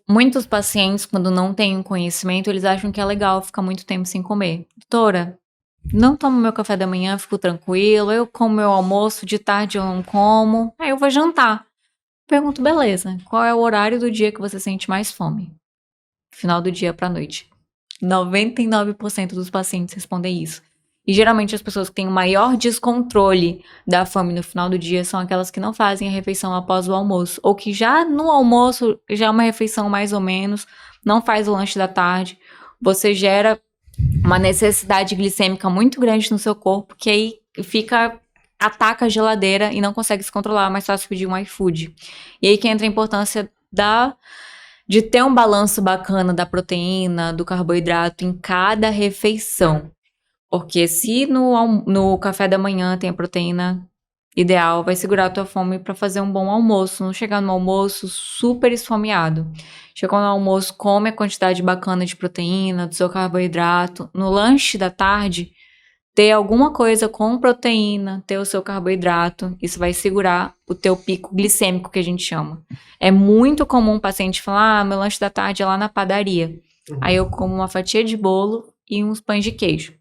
Muitos pacientes, quando não têm um conhecimento, eles acham que é legal ficar muito tempo sem comer. Doutora, não tomo meu café da manhã, fico tranquilo, eu como meu almoço, de tarde eu não como, aí eu vou jantar. Pergunto, beleza, qual é o horário do dia que você sente mais fome? Final do dia pra noite. 99% dos pacientes respondem isso. E geralmente as pessoas que têm o maior descontrole da fome no final do dia são aquelas que não fazem a refeição após o almoço, ou que já no almoço, já é uma refeição mais ou menos, não faz o lanche da tarde, você gera uma necessidade glicêmica muito grande no seu corpo, que aí ataca a geladeira e não consegue se controlar, mais fácil pedir um iFood. E aí que entra a importância de ter um balanço bacana da proteína, do carboidrato em cada refeição. Porque se no café da manhã tem a proteína ideal, vai segurar a tua fome para fazer um bom almoço. Não chegar no almoço super esfomeado. Chegou no almoço, come a quantidade bacana de proteína, do seu carboidrato. No lanche da tarde, ter alguma coisa com proteína, ter o seu carboidrato, isso vai segurar o teu pico glicêmico, que a gente chama. É muito comum o paciente falar, meu lanche da tarde é lá na padaria. Aí eu como uma fatia de bolo e uns pães de queijo.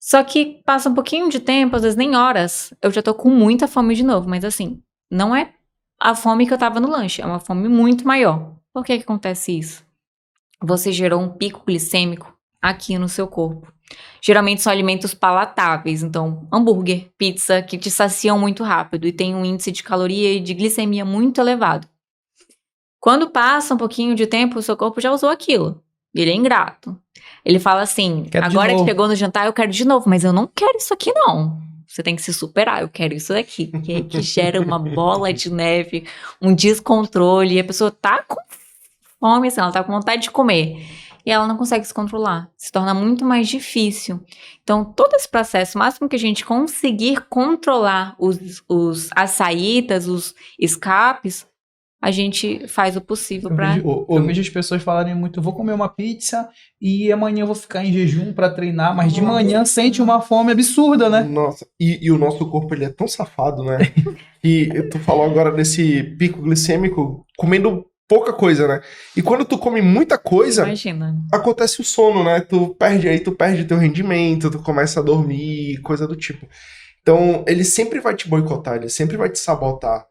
Só que passa um pouquinho de tempo, às vezes nem horas, eu já tô com muita fome de novo, mas assim, não é a fome que eu tava no lanche, é uma fome muito maior. Por que acontece isso? Você gerou um pico glicêmico aqui no seu corpo. Geralmente são alimentos palatáveis, então hambúrguer, pizza, que te saciam muito rápido e tem um índice de caloria e de glicemia muito elevado. Quando passa um pouquinho de tempo, o seu corpo já usou aquilo. Ele é ingrato. Ele fala assim, agora que chegou no jantar, eu quero de novo, mas eu não quero isso aqui não. Você tem que se superar, eu quero isso daqui. Que gera uma bola de neve, um descontrole, e a pessoa tá com fome, assim, ela tá com vontade de comer. e ela não consegue se controlar. Se torna muito mais difícil. Então, todo esse processo, o máximo que a gente conseguir controlar as saídas, os escapes, a gente faz o possível para... Eu vejo as pessoas falarem muito, eu vou comer uma pizza e amanhã eu vou ficar em jejum para treinar, mas de manhã sente uma fome absurda, né? Nossa, e o nosso corpo, ele é tão safado, né? E tu falou agora desse pico glicêmico, comendo pouca coisa, né? E quando tu come muita coisa, Imagina. acontece o sono, né? Tu perde teu rendimento, tu começa a dormir, coisa do tipo. Então, ele sempre vai te boicotar, ele sempre vai te sabotar.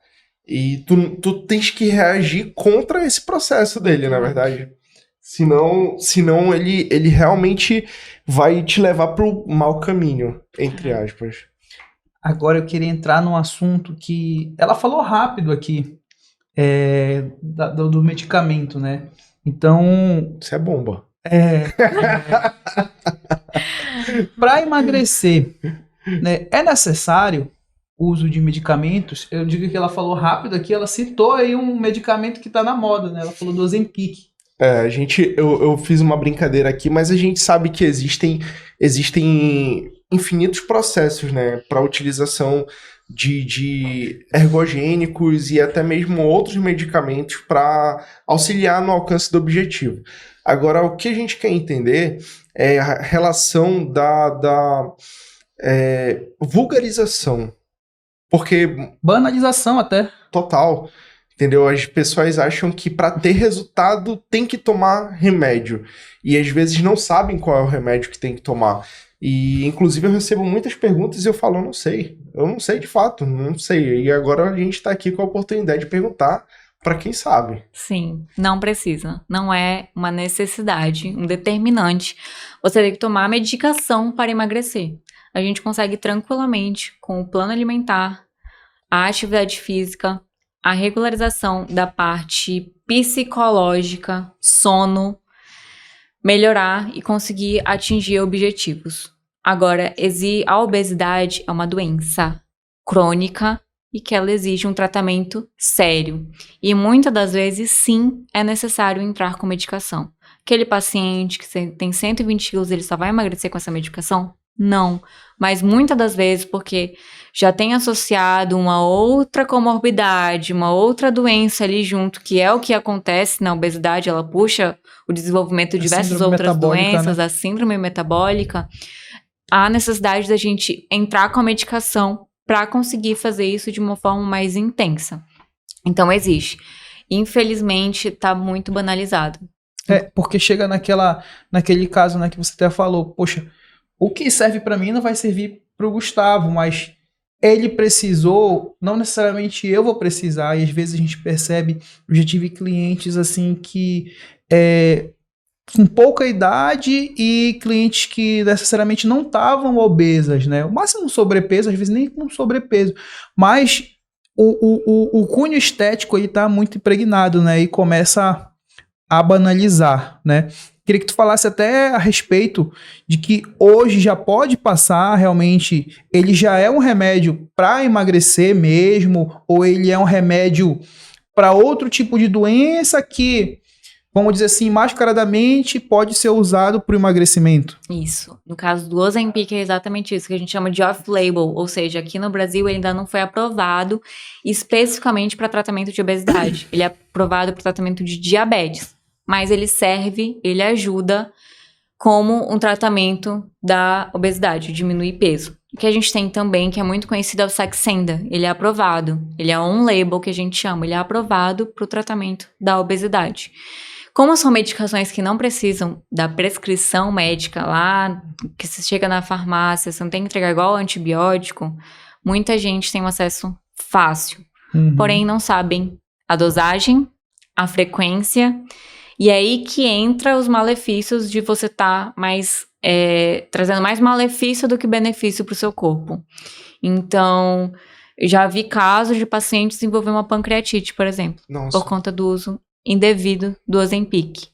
E tu tens que reagir contra esse processo dele, na verdade. Senão ele realmente vai te levar pro mau caminho, entre aspas. Agora eu queria entrar num assunto que ela falou rápido aqui, do medicamento, né? Então, Isso é bomba. para emagrecer, né, é necessário o uso de medicamentos? Eu digo que ela falou rápido aqui, ela citou aí um medicamento que está na moda, né? Ela falou do Ozempic. Eu fiz uma brincadeira aqui, mas a gente sabe que existem infinitos processos, né, para utilização de ergogênicos e até mesmo outros medicamentos para auxiliar no alcance do objetivo. Agora, o que a gente quer entender é a relação da vulgarização. Porque Banalização até. total, entendeu? As pessoas acham que para ter resultado tem que tomar remédio. E às vezes não sabem qual é o remédio que tem que tomar. E inclusive eu recebo muitas perguntas e eu falo, eu não sei. Eu não sei de fato, não sei. E agora a gente está aqui com a oportunidade de perguntar para quem sabe. Sim, não precisa. Não é uma necessidade, um determinante. Você tem que tomar medicação para emagrecer. A gente consegue tranquilamente, com o plano alimentar, a atividade física, a regularização da parte psicológica, sono, melhorar e conseguir atingir objetivos. Agora, a obesidade é uma doença crônica e que ela exige um tratamento sério. E muitas das vezes, sim, é necessário entrar com medicação. Aquele paciente que tem 120 quilos, ele só vai emagrecer com essa medicação? Não, mas muitas das vezes porque já tem associado uma outra comorbidade, uma outra doença ali junto, que é o que acontece na obesidade, ela puxa o desenvolvimento de diversas outras doenças, né? A síndrome metabólica, há necessidade da gente entrar com a medicação para conseguir fazer isso de uma forma mais intensa. Então existe. Infelizmente, está muito banalizado. Porque chega naquele caso, né, que você até falou, poxa, o que serve para mim não vai servir para o Gustavo, mas ele precisou, não necessariamente eu vou precisar, e às vezes a gente percebe, eu já tive clientes assim que com pouca idade e clientes que necessariamente não estavam obesas, né? O máximo sobrepeso, às vezes nem com sobrepeso, mas o cunho estético aí tá muito impregnado, né? E começa a banalizar, né? Queria que tu falasse até a respeito de que hoje já pode passar, realmente, ele já é um remédio para emagrecer mesmo, ou ele é um remédio para outro tipo de doença que, vamos dizer assim, mascaradamente pode ser usado para o emagrecimento. Isso. No caso do Ozempic é exatamente isso, que a gente chama de off-label, ou seja, aqui no Brasil ele ainda não foi aprovado especificamente para tratamento de obesidade. Ele é aprovado para tratamento de diabetes. Mas ele ajuda como um tratamento da obesidade, diminuir peso. O que a gente tem também, que é muito conhecido, é o Saxenda. Ele é aprovado, ele é um label que a gente chama, ele é aprovado para o tratamento da obesidade. Como são medicações que não precisam da prescrição médica lá, que você chega na farmácia, você não tem que entregar igual ao antibiótico, muita gente tem um acesso fácil. Porém, não sabem a dosagem, a frequência. E é aí que entra os malefícios de você estar trazendo mais malefício do que benefício para o seu corpo. Então, eu já vi casos de pacientes desenvolver uma pancreatite, por exemplo, por conta do uso indevido do Ozempic.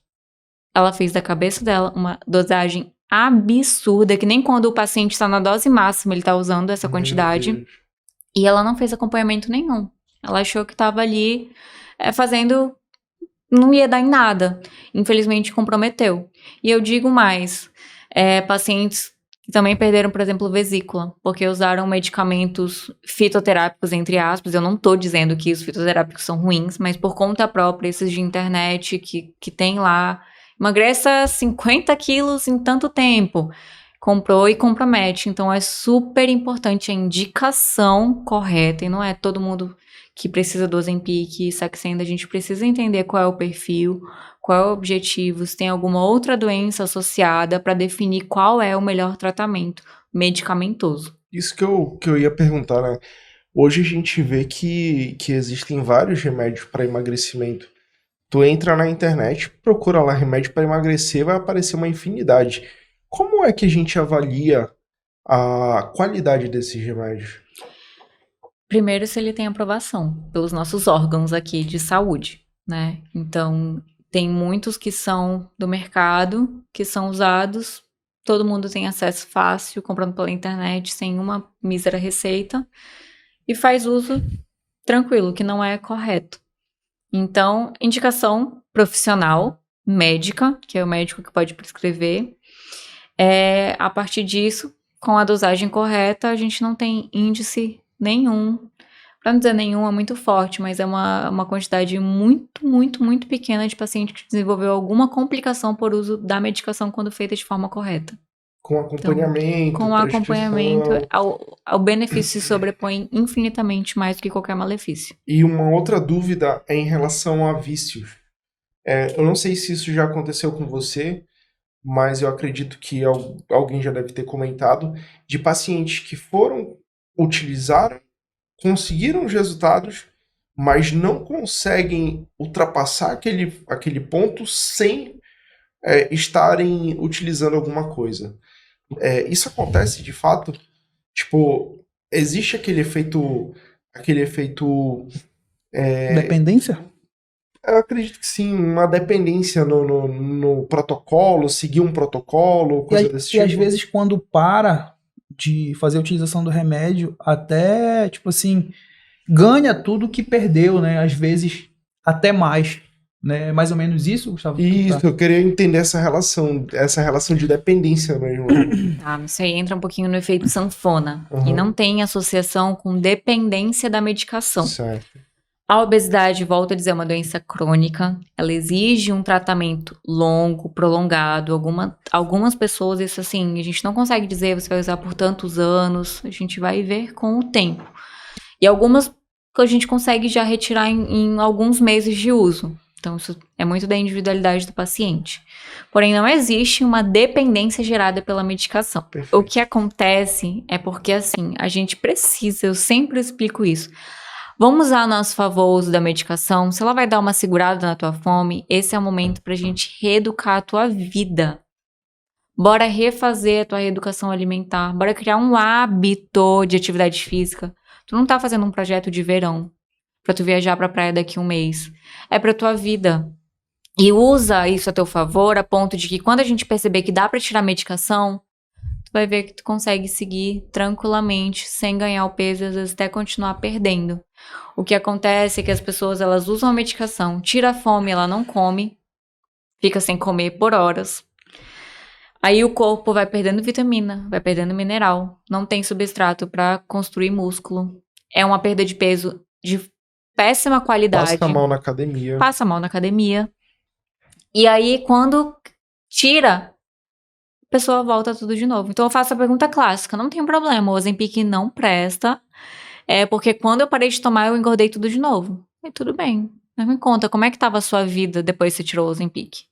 Ela fez da cabeça dela uma dosagem absurda, que nem quando o paciente está na dose máxima ele está usando essa quantidade. E ela não fez acompanhamento nenhum. Ela achou que estava ali fazendo não ia dar em nada. Infelizmente, comprometeu. E eu digo mais, pacientes que também perderam, por exemplo, vesícula, porque usaram medicamentos fitoterápicos, entre aspas. Eu não tô dizendo que os fitoterápicos são ruins, mas por conta própria, esses de internet que tem lá, emagreça 50 quilos em tanto tempo. Comprou e compromete. Então, é super importante a indicação correta, e não é todo mundo que precisa do Ozempic, Saxenda. A gente precisa entender qual é o perfil, qual é o objetivo, se tem alguma outra doença associada para definir qual é o melhor tratamento medicamentoso. Isso que eu ia perguntar, né? Hoje a gente vê que existem vários remédios para emagrecimento. Tu entra na internet, procura lá remédio para emagrecer, vai aparecer uma infinidade. Como é que a gente avalia a qualidade desses remédios? Primeiro, se ele tem aprovação pelos nossos órgãos aqui de saúde, né? Então, tem muitos que são do mercado, que são usados, todo mundo tem acesso fácil, comprando pela internet, sem uma mísera receita, e faz uso tranquilo, que não é correto. Então, indicação profissional, médica, que é o médico que pode prescrever. A partir disso, com a dosagem correta, a gente não tem índice nenhum. Para não dizer nenhum, é muito forte, mas é uma quantidade muito, muito, muito pequena de paciente que desenvolveu alguma complicação por uso da medicação quando feita de forma correta. Com acompanhamento, então, com acompanhamento, o benefício se sobrepõe infinitamente mais do que qualquer malefício. E uma outra dúvida é em relação a vícios. Eu não sei se isso já aconteceu com você, mas eu acredito que alguém já deve ter comentado, de pacientes que utilizaram, conseguiram os resultados, mas não conseguem ultrapassar aquele ponto sem estarem utilizando alguma coisa. Isso acontece de fato? Tipo, existe aquele efeito Dependência? eu acredito que sim, uma dependência no protocolo, seguir um protocolo, coisa desse tipo. E às vezes quando para de fazer a utilização do remédio, até, tipo assim, ganha tudo que perdeu, né? Às vezes até mais, né? Mais ou menos isso, Gustavo? Isso, eu queria entender essa relação de dependência mesmo. Tá, isso aí entra um pouquinho no efeito sanfona. Uhum. E não tem associação com dependência da medicação. Certo. A obesidade, volto a dizer, é uma doença crônica. Ela exige um tratamento longo, prolongado. Algumas pessoas, isso assim, a gente não consegue dizer, você vai usar por tantos anos. A gente vai ver com o tempo. E algumas a gente consegue já retirar em alguns meses de uso. Então, isso é muito da individualidade do paciente. Porém, não existe uma dependência gerada pela medicação. Perfeito. O que acontece é porque, assim, a gente precisa, eu sempre explico isso. Vamos usar a nosso favor o uso da medicação. Se ela vai dar uma segurada na tua fome, esse é o momento pra gente reeducar a tua vida. Bora refazer a tua reeducação alimentar. Bora criar um hábito de atividade física. Tu não tá fazendo um projeto de verão pra tu viajar pra praia daqui a um mês. É pra tua vida. E usa isso a teu favor, a ponto de que quando a gente perceber que dá pra tirar a medicação, tu vai ver que tu consegue seguir tranquilamente, sem ganhar o peso e às vezes até continuar perdendo. O que acontece é que as pessoas, elas usam a medicação, tira a fome, ela não come, fica sem comer por horas. Aí o corpo vai perdendo vitamina, vai perdendo mineral, não tem substrato para construir músculo. É uma perda de peso de péssima qualidade. Passa mal na academia. Passa mal na academia. E aí, quando tira, a pessoa volta tudo de novo. Então eu faço a pergunta clássica, não tem problema, o Ozempic não presta, porque quando eu parei de tomar, eu engordei tudo de novo. E tudo bem, mas me conta, como é que tava a sua vida depois que você tirou o Ozempic?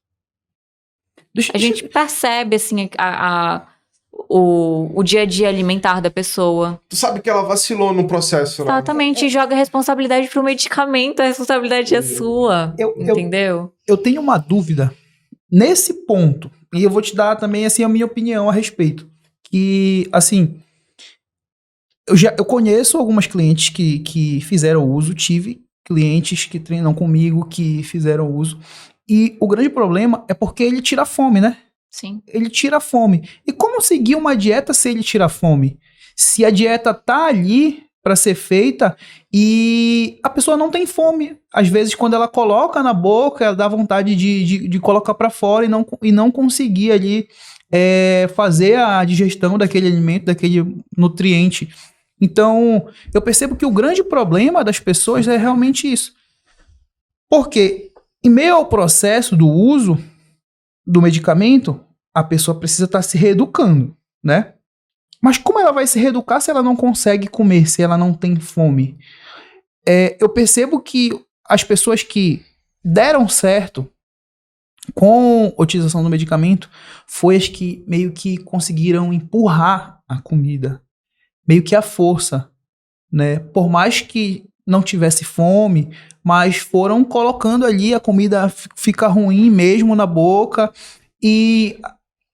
A gente percebe, assim, o dia a dia alimentar da pessoa. Tu sabe que ela vacilou no processo, né? Exatamente, joga a responsabilidade pro medicamento, a responsabilidade é sua, entendeu? Eu tenho uma dúvida nesse ponto, e eu vou te dar também, assim, a minha opinião a respeito. Que, assim, eu conheço algumas clientes que fizeram uso, tive clientes que treinam comigo que fizeram uso, e o grande problema é porque ele tira a fome, né? Sim. Ele tira a fome. E como seguir uma dieta se ele tira a fome? Se a dieta tá ali, para ser feita e a pessoa não tem fome. Às vezes, quando ela coloca na boca, ela dá vontade de colocar para fora e não conseguir ali fazer a digestão daquele alimento, daquele nutriente. Então, eu percebo que o grande problema das pessoas é realmente isso. Porque, em meio ao processo do uso do medicamento, a pessoa precisa estar se reeducando, né? Mas como ela vai se reeducar se ela não consegue comer, se ela não tem fome? Eu percebo que as pessoas que deram certo com a utilização do medicamento foi as que meio que conseguiram empurrar a comida, meio que à força, né? Por mais que não tivesse fome, mas foram colocando ali, a comida fica ruim mesmo na boca, e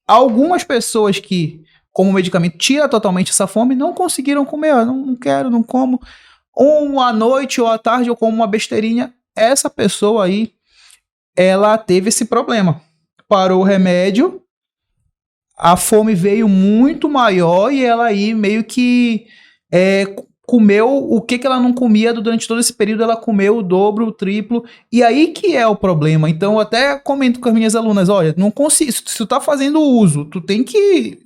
algumas pessoas que, como o medicamento tira totalmente essa fome, não conseguiram comer. Não quero, não como. Ou à noite ou à tarde eu como uma besteirinha. Essa pessoa aí, ela teve esse problema. Parou o remédio, a fome veio muito maior e ela aí meio que comeu o que ela não comia durante todo esse período. Ela comeu o dobro, o triplo, e aí que é o problema. Então eu até comento com as minhas alunas, olha, não consigo, se tu tá fazendo uso, tu tem que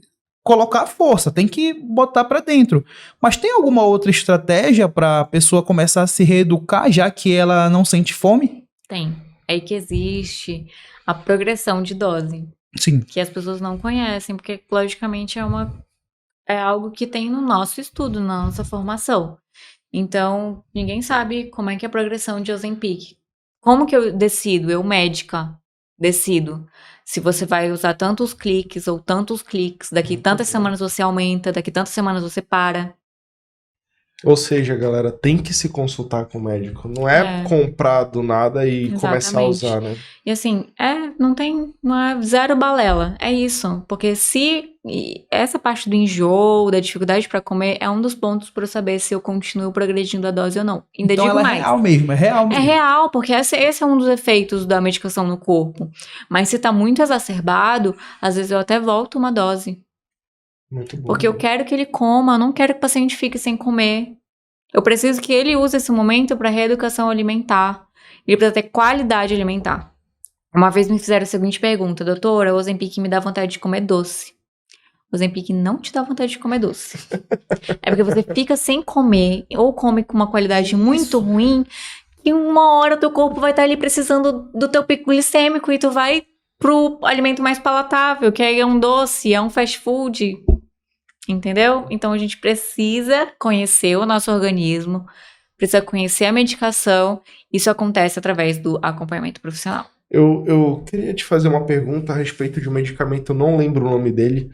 colocar força, tem que botar pra dentro. Mas tem alguma outra estratégia pra pessoa começar a se reeducar, já que ela não sente fome? Tem. É aí que existe a progressão de dose, Sim. que as pessoas não conhecem, porque logicamente é algo que tem no nosso estudo, na nossa formação. Então, ninguém sabe como é que é a progressão de Ozempic. Como que eu decido, eu médica, decido se você vai usar tantos cliques ou tantos cliques, daqui tantas semanas você aumenta, daqui tantas semanas você para. Ou seja, galera, tem que se consultar com o médico. Não é comprar do nada e começar a usar, né? E assim, não é zero balela, é isso. Porque essa parte do enjoo, da dificuldade pra comer, é um dos pontos pra eu saber se eu continuo progredindo a dose ou não. Ainda Então digo ela mais. é real mesmo, é real mesmo. É real, porque esse é um dos efeitos da medicação no corpo. Mas se tá muito exacerbado, às vezes eu até volto uma dose. Muito bom. Porque eu quero que ele coma, eu não quero que o paciente fique sem comer. Eu preciso que ele use esse momento para reeducação alimentar. Ele precisa ter qualidade alimentar. Uma vez me fizeram a seguinte pergunta: doutora, o Ozempic me dá vontade de comer doce. O Ozempic não te dá vontade de comer doce. É porque você fica sem comer, ou come com uma qualidade muito ruim, e uma hora o teu corpo vai estar ali precisando do teu pico glicêmico e tu vai pro alimento mais palatável, que é um doce, é um fast food. Entendeu? Então a gente precisa conhecer o nosso organismo, precisa conhecer a medicação. Isso acontece através do acompanhamento profissional. Eu queria te fazer uma pergunta a respeito de um medicamento, eu não lembro o nome dele.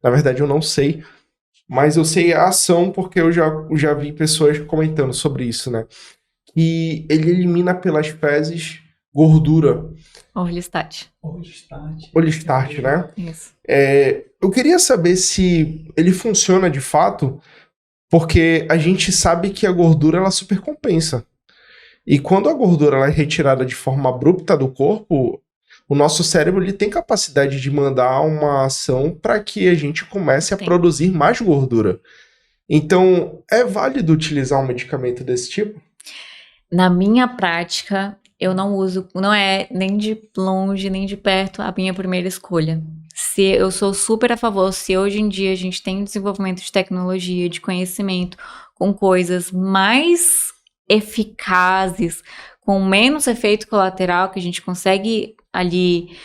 Na verdade, eu não sei. Mas eu sei a ação porque eu já vi pessoas comentando sobre isso, né? Que ele elimina pelas fezes gordura. Orlistat. Orlistat, né? Isso. Eu queria saber se ele funciona de fato, porque a gente sabe que a gordura ela supercompensa. E quando a gordura ela é retirada de forma abrupta do corpo, o nosso cérebro ele tem capacidade de mandar uma ação para que a gente comece a produzir mais gordura. Então, é válido utilizar um medicamento desse tipo? Na minha prática, eu não uso, não é nem de longe, nem de perto a minha primeira escolha. Se eu sou super a favor, se hoje em dia a gente tem desenvolvimento de tecnologia, de conhecimento, com coisas mais eficazes, com menos efeito colateral, que a gente consegue ali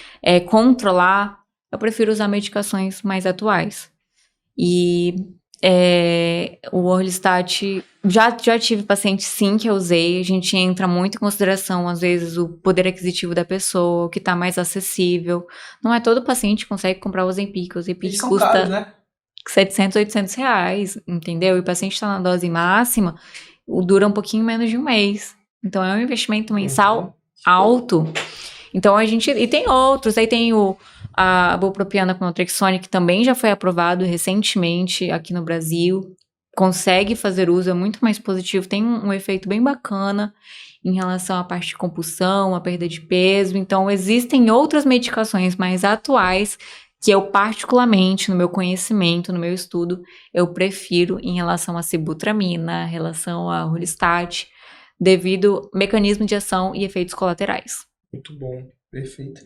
controlar, eu prefiro usar medicações mais atuais. E o Orlistat, já tive paciente sim que eu usei, a gente entra muito em consideração, às vezes, o poder aquisitivo da pessoa, o que tá mais acessível. Não é todo paciente que consegue comprar o Ozempic. O Ozempic custa caros, né? 700, 800 reais, entendeu? E o paciente tá na dose máxima, dura um pouquinho menos de um mês. Então é um investimento mensal alto. Então a gente... E tem outros, aí tem a bupropiona com naltrexone, que também já foi aprovado recentemente aqui no Brasil. Consegue fazer uso, é muito mais positivo, tem um efeito bem bacana em relação à parte de compulsão, à perda de peso. Então existem outras medicações mais atuais que eu particularmente, no meu conhecimento, no meu estudo, eu prefiro em relação à sibutramina, em relação à Orlistat, devido ao mecanismo de ação e efeitos colaterais. Muito bom. Perfeito.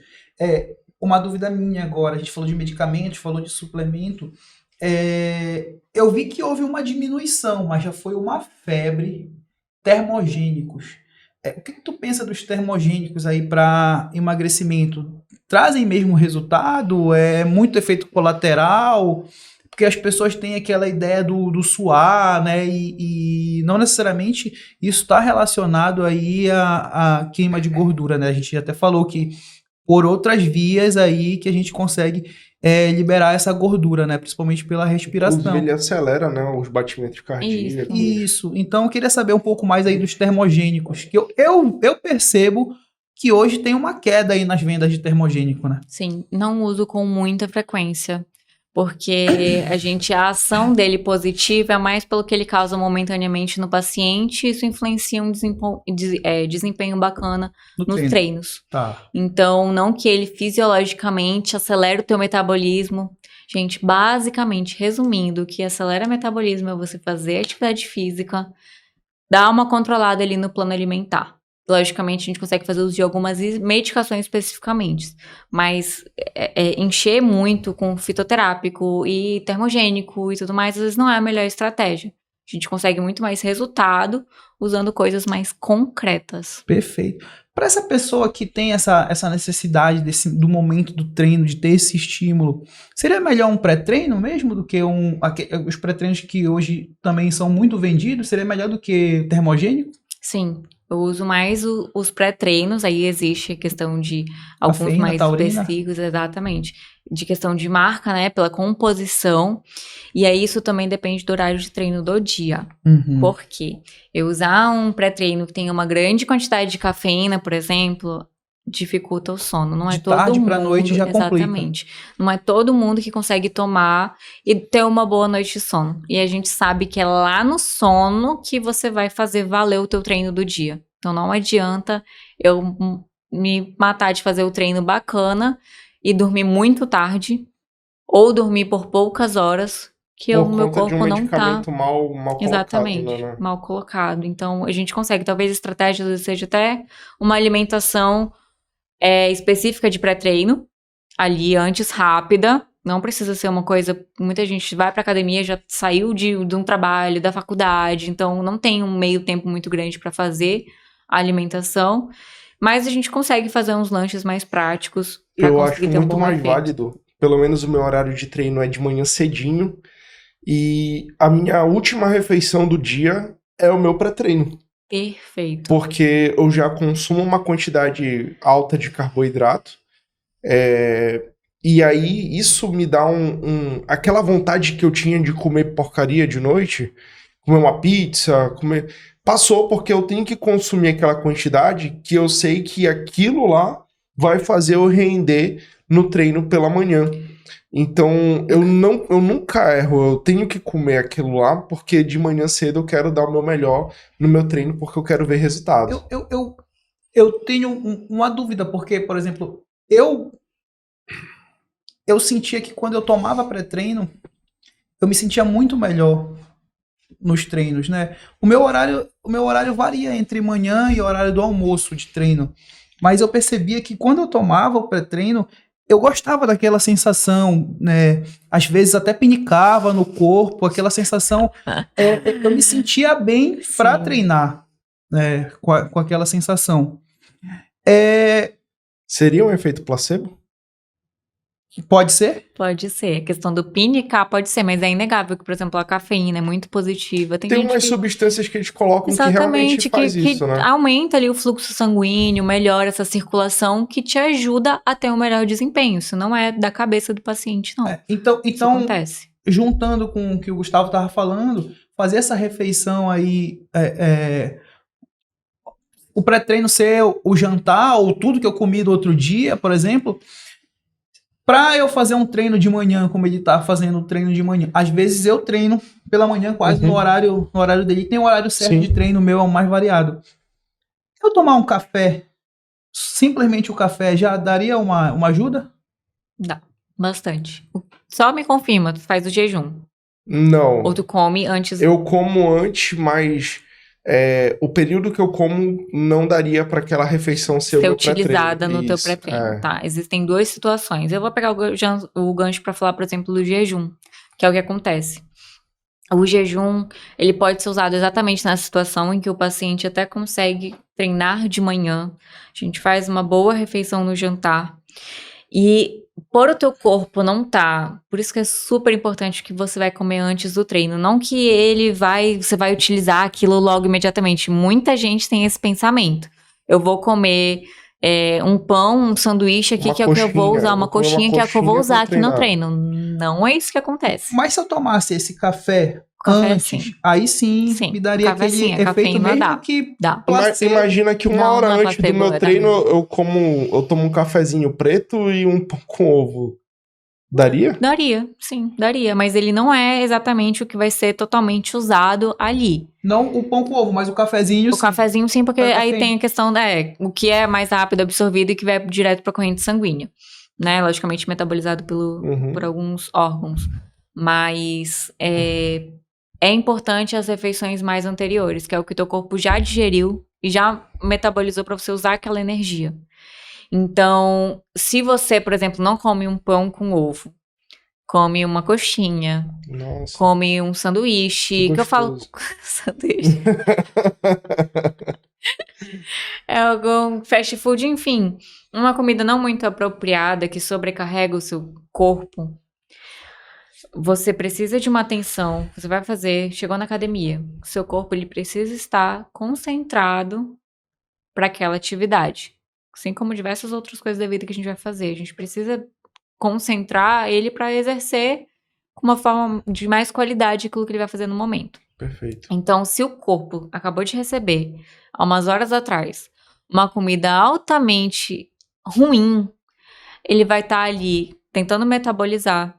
Uma dúvida minha agora, a gente falou de medicamentos, falou de suplemento. Eu vi que houve uma diminuição, mas já foi uma febre termogênicos. O que tu pensa dos termogênicos aí para emagrecimento? Trazem mesmo resultado? É muito efeito colateral? Porque as pessoas têm aquela ideia do suar, né? E não necessariamente isso está relacionado aí à queima de gordura, né? A gente até falou que por outras vias aí que a gente consegue liberar essa gordura, né? Principalmente pela respiração. Inclusive, ele acelera, né, os batimentos cardíacos. Isso. Então eu queria saber um pouco mais aí dos termogênicos, que eu percebo que hoje tem uma queda aí nas vendas de termogênico, né? Sim, não uso com muita frequência, porque a ação dele positiva é mais pelo que ele causa momentaneamente no paciente, e isso influencia um desempenho bacana nos treinos. Tá. Então, não que ele fisiologicamente acelere o teu metabolismo. Gente, basicamente, resumindo, o que acelera o metabolismo é você fazer atividade física, dar uma controlada ali no plano alimentar. Logicamente, a gente consegue fazer uso de algumas medicações especificamente, mas encher muito com fitoterápico e termogênico e tudo mais, às vezes não é a melhor estratégia. A gente consegue muito mais resultado usando coisas mais concretas. Perfeito. Para essa pessoa que tem essa necessidade do momento do treino, de ter esse estímulo, seria melhor um pré-treino mesmo do que os pré-treinos que hoje também são muito vendidos? Seria melhor do que termogênico? Sim. Eu uso mais os pré-treinos, aí existe a questão de alguns Cafeína, mais taurina. específicos, exatamente, de questão de marca, né, pela composição, e aí isso também depende do horário de treino do dia. Por quê? Eu usar um pré-treino que tem uma grande quantidade de cafeína, por exemplo, dificulta o sono. Não é De todo tarde mundo, pra noite já complica. exatamente. Não é todo mundo que consegue tomar e ter uma boa noite de sono. E a gente sabe que é lá no sono que você vai fazer valer o teu treino do dia. Então não adianta eu me matar de fazer o treino bacana e dormir muito tarde ou dormir por poucas horas que o meu corpo não tá mal colocado, exatamente, né? mal colocado. Então a gente consegue, talvez a estratégia às vezes seja até uma alimentação específica de pré-treino, ali antes, rápida. Não precisa ser uma coisa... Muita gente vai pra academia, já saiu de um trabalho, da faculdade, então não tem um meio tempo muito grande para fazer a alimentação. Mas a gente consegue fazer uns lanches mais práticos para conseguir ter um bom efeito. Eu acho muito mais válido. Pelo menos o meu horário de treino é de manhã cedinho. E a minha última refeição do dia é o meu pré-treino. Perfeito. Porque eu já consumo uma quantidade alta de carboidrato. E aí isso me dá aquela vontade que eu tinha de comer porcaria de noite, comer uma pizza, passou porque eu tenho que consumir aquela quantidade que eu sei que aquilo lá vai fazer eu render no treino pela manhã. Então, eu nunca erro, eu tenho que comer aquilo lá, porque de manhã cedo eu quero dar o meu melhor no meu treino, porque eu quero ver resultados. Eu tenho uma dúvida, porque, por exemplo, eu sentia que quando eu tomava pré-treino, eu me sentia muito melhor nos treinos, né? O meu horário varia entre manhã e horário do almoço de treino, mas eu percebia que quando eu tomava o pré-treino, eu gostava daquela sensação, né? Às vezes até pinicava no corpo, aquela sensação. Eu me sentia bem para treinar, né? Com aquela sensação. Seria um efeito placebo? Pode ser? Pode ser. A questão do pinicar pode ser, mas é inegável que, por exemplo, a cafeína é muito positiva. Tem umas substâncias que eles colocam que realmente faz isso, né? Aumenta ali o fluxo sanguíneo, melhora essa circulação, que te ajuda a ter um melhor desempenho. Isso não é da cabeça do paciente, não. Então isso acontece. Juntando com o que o Gustavo estava falando, fazer essa refeição aí, o pré-treino ser o jantar ou tudo que eu comi do outro dia, por exemplo... Para eu fazer um treino de manhã, como ele tá fazendo o treino de manhã, às vezes eu treino pela manhã quase no horário dele. Tem um horário certo de treino, meu é o mais variado. Eu tomar um café, simplesmente o café, já daria uma ajuda? Bastante. Só me confirma, tu faz o jejum. Não. Ou tu come antes... Eu como antes, mas o período que eu como não daria para aquela refeição ser o meu utilizada pré-treino. no teu Isso, pré-treino, tá? Existem duas situações. Eu vou pegar o gancho para falar, por exemplo, do jejum, que é o que acontece. O jejum, ele pode ser usado exatamente na situação em que o paciente até consegue treinar de manhã. A gente faz uma boa refeição no jantar. E por o teu corpo não tá, por isso que é super importante que você vai comer antes do treino, não que você vai utilizar aquilo logo imediatamente. Muita gente tem esse pensamento. Eu vou comer um pão, um sanduíche aqui, que é o que eu vou usar, uma coxinha que é o que eu vou usar aqui no treino. Não é isso que acontece. Mas se eu tomasse esse café antes, sim. aí sim, me daria aquele efeito mesmo que dá. Imagina que uma hora antes do meu treino eu tomo um cafezinho preto e um pão com ovo. Daria? Daria, sim, daria. Mas ele não é exatamente o que vai ser totalmente usado ali. Não o pão com ovo, mas o cafezinho sim. O cafezinho sim, porque aí tem a questão o que é mais rápido absorvido e que vai direto para a corrente sanguínea. Né? Logicamente metabolizado por alguns órgãos. Mas é importante as refeições mais anteriores, que é o que teu corpo já digeriu e já metabolizou para você usar aquela energia. Então, se você, por exemplo, não come um pão com ovo, come uma coxinha, come um sanduíche, que eu falo sanduíche. Algum fast food, enfim, uma comida não muito apropriada que sobrecarrega o seu corpo. Você precisa de uma atenção, você vai fazer, chegou na academia, o seu corpo ele precisa estar concentrado para aquela atividade. Assim como diversas outras coisas da vida que a gente vai fazer. A gente precisa concentrar ele para exercer com uma forma de mais qualidade aquilo que ele vai fazer no momento. Perfeito. Então, se o corpo acabou de receber, há umas horas atrás, uma comida altamente ruim, ele vai estar ali tentando metabolizar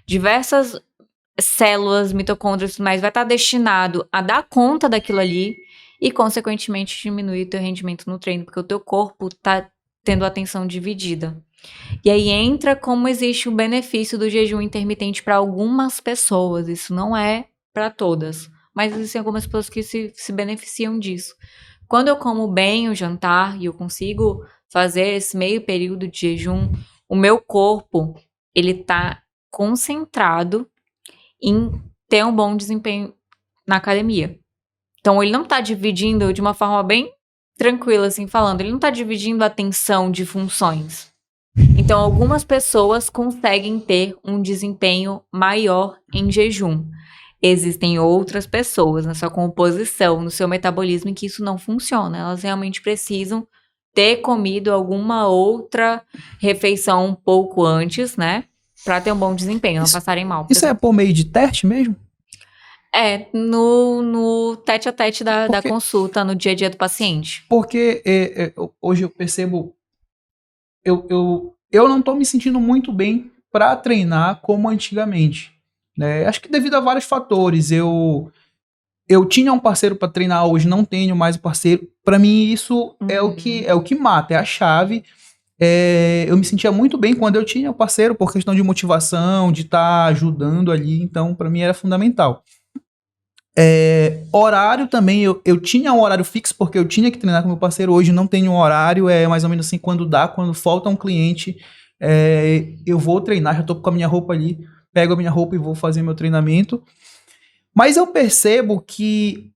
diversas células, mitocôndrias, mas vai estar destinado a dar conta daquilo ali e, consequentemente, diminuir o teu rendimento no treino, porque o teu corpo tá tendo a atenção dividida. E aí entra como existe o benefício do jejum intermitente para algumas pessoas, isso não é para todas, mas existem algumas pessoas que se beneficiam disso. Quando eu como bem o jantar e eu consigo fazer esse meio período de jejum, o meu corpo, ele tá concentrado em ter um bom desempenho na academia. Então, ele não está dividindo de uma forma bem tranquila, assim, falando. Ele não está dividindo a atenção de funções. Então, algumas pessoas conseguem ter um desempenho maior em jejum. Existem outras pessoas na sua composição, no seu metabolismo, em que isso não funciona. Elas realmente precisam ter comido alguma outra refeição um pouco antes, né? Para ter um bom desempenho, não passarem mal. Isso é por meio de teste mesmo? No tete a tete da consulta, no dia a dia do paciente. Porque hoje eu percebo, eu não tô me sentindo muito bem para treinar como antigamente, né? Acho que devido a vários fatores. Eu tinha um parceiro para treinar, hoje não tenho mais um parceiro. Para mim isso é o que mata, é a chave. Eu me sentia muito bem quando eu tinha um parceiro por questão de motivação, de estar ajudando ali, então para mim era fundamental. Horário também, eu tinha um horário fixo porque eu tinha que treinar com meu parceiro, hoje não tenho um horário, é mais ou menos assim, quando falta um cliente, eu vou treinar, já tô com a minha roupa ali, pego a minha roupa e vou fazer meu treinamento. Mas eu percebo que,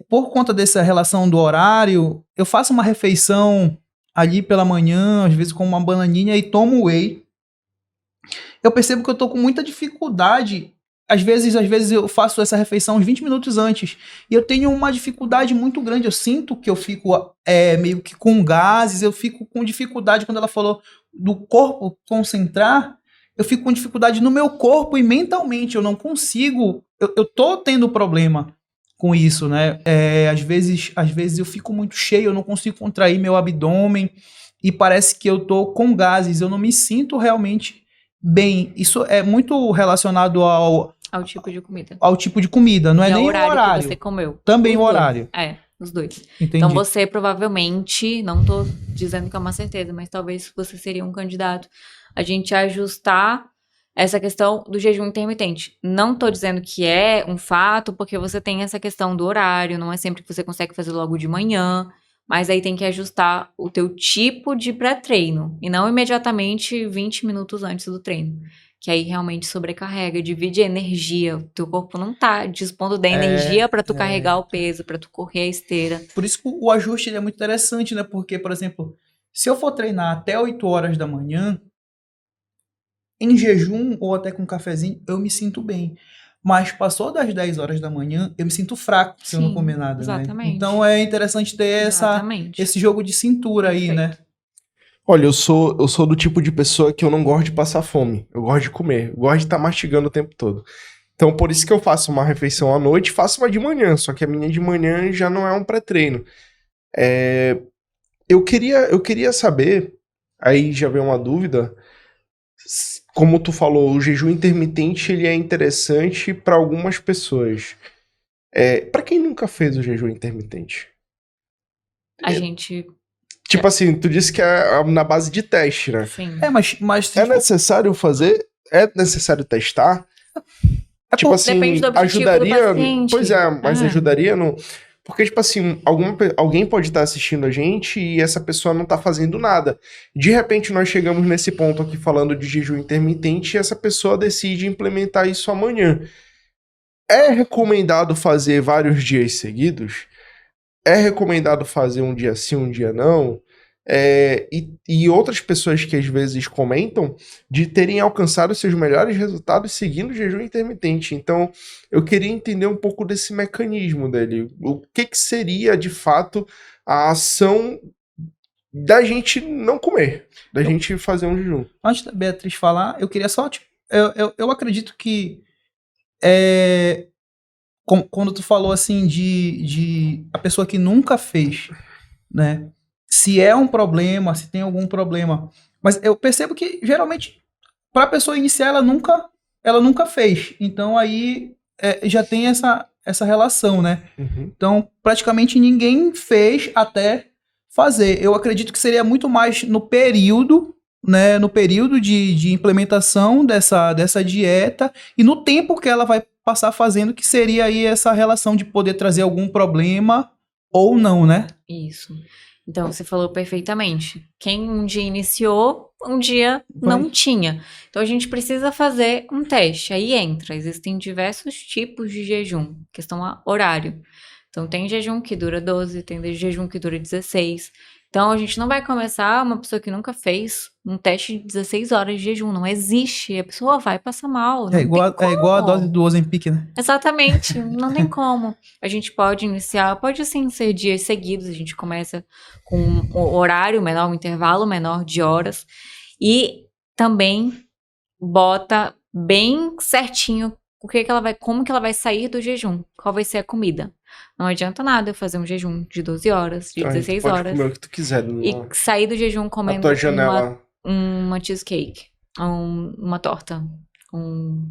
por conta dessa relação do horário, eu faço uma refeição ali pela manhã, às vezes com uma bananinha e tomo whey. Eu percebo que eu tô com muita dificuldade. Às vezes eu faço essa refeição uns 20 minutos antes e eu tenho uma dificuldade muito grande. Eu sinto que eu fico meio que com gases, eu fico com dificuldade quando ela falou do corpo concentrar, eu fico com dificuldade no meu corpo e mentalmente, eu não consigo, eu tô tendo problema com isso, né? Às vezes eu fico muito cheio, eu não consigo contrair meu abdômen e parece que eu tô com gases, eu não me sinto realmente bem. Isso é muito relacionado ao tipo de comida. Ao tipo de comida, não é nem o horário. Que você comeu. Também o horário. Os dois. Entendi. Então você provavelmente, não tô dizendo que é uma certeza, mas talvez você seria um candidato a gente ajustar essa questão do jejum intermitente. Não tô dizendo que é um fato, porque você tem essa questão do horário, não é sempre que você consegue fazer logo de manhã, mas aí tem que ajustar o teu tipo de pré-treino, e não imediatamente 20 minutos antes do treino, que aí realmente sobrecarrega, divide a energia, o teu corpo não tá dispondo da energia pra tu carregar o peso, pra tu correr a esteira. Por isso que o ajuste ele é muito interessante, né? Porque, por exemplo, se eu for treinar até 8 horas da manhã, em jejum ou até com um cafezinho, eu me sinto bem. Mas passou das 10 horas da manhã, eu me sinto fraco se eu não Sim, comer nada, né? exatamente. Então é interessante ter Exatamente. esse jogo de cintura aí, Perfeito. né? Olha, eu sou do tipo de pessoa que eu não gosto de passar fome. Eu gosto de comer. Eu gosto de estar mastigando o tempo todo. Então, por isso que eu faço uma refeição à noite, faço uma de manhã. Só que a minha de manhã já não é um pré-treino. Eu queria saber, aí já veio uma dúvida. Como tu falou, o jejum intermitente ele é interessante para algumas pessoas. Para quem nunca fez o jejum intermitente? A gente, Tipo assim, tu disse que é na base de teste, né? sim. Mas se É necessário fazer? É necessário testar? É Tipo por- assim, Depende do objetivo do ajudaria. paciente. Pois é, mas Ah. ajudaria no. Porque, tipo assim, alguém pode estar assistindo a gente e essa pessoa não tá fazendo nada. De repente, nós chegamos nesse ponto aqui falando de jejum intermitente e essa pessoa decide implementar isso amanhã. É recomendado fazer vários dias seguidos? É recomendado fazer um dia sim, um dia não? E outras pessoas que às vezes comentam de terem alcançado seus melhores resultados seguindo o jejum intermitente. Então, eu queria entender um pouco desse mecanismo dele. O que seria, de fato, a ação da gente não comer, da gente fazer um jejum? Antes da Beatriz falar, eu queria só, tipo, eu acredito que é, quando tu falou assim de a pessoa que nunca fez, né? Se é um problema, se tem algum problema. Mas eu percebo que geralmente para a pessoa iniciar ela nunca fez. Então aí já tem essa relação, né? Uhum. Então praticamente ninguém fez até fazer. Eu acredito que seria muito mais no período, né? No período de implementação dessa dieta e no tempo que ela vai passar fazendo, que seria aí essa relação de poder trazer algum problema ou não, né? Isso. Então, você falou perfeitamente. Quem um dia iniciou, um dia Vai. não tinha. Então, a gente precisa fazer um teste. Aí entra. Existem diversos tipos de jejum. Questão horário. Então, tem jejum que dura 12, tem jejum que dura 16. Então, a gente não vai começar uma pessoa que nunca fez um teste de 16 horas de jejum. Não existe. A pessoa vai passar mal. Não É igual a como. dose do Ozempic, né? Exatamente, não tem como. A gente pode iniciar, pode sim ser dias seguidos, a gente começa com um horário menor, um intervalo menor de horas e também bota bem certinho como que ela vai sair do jejum, qual vai ser a comida. Não adianta nada eu fazer um jejum de 12 horas, de Então, a gente 16 pode horas comer o que tu quiser e sair do jejum na comendo tua janela. uma cheesecake, uma torta, um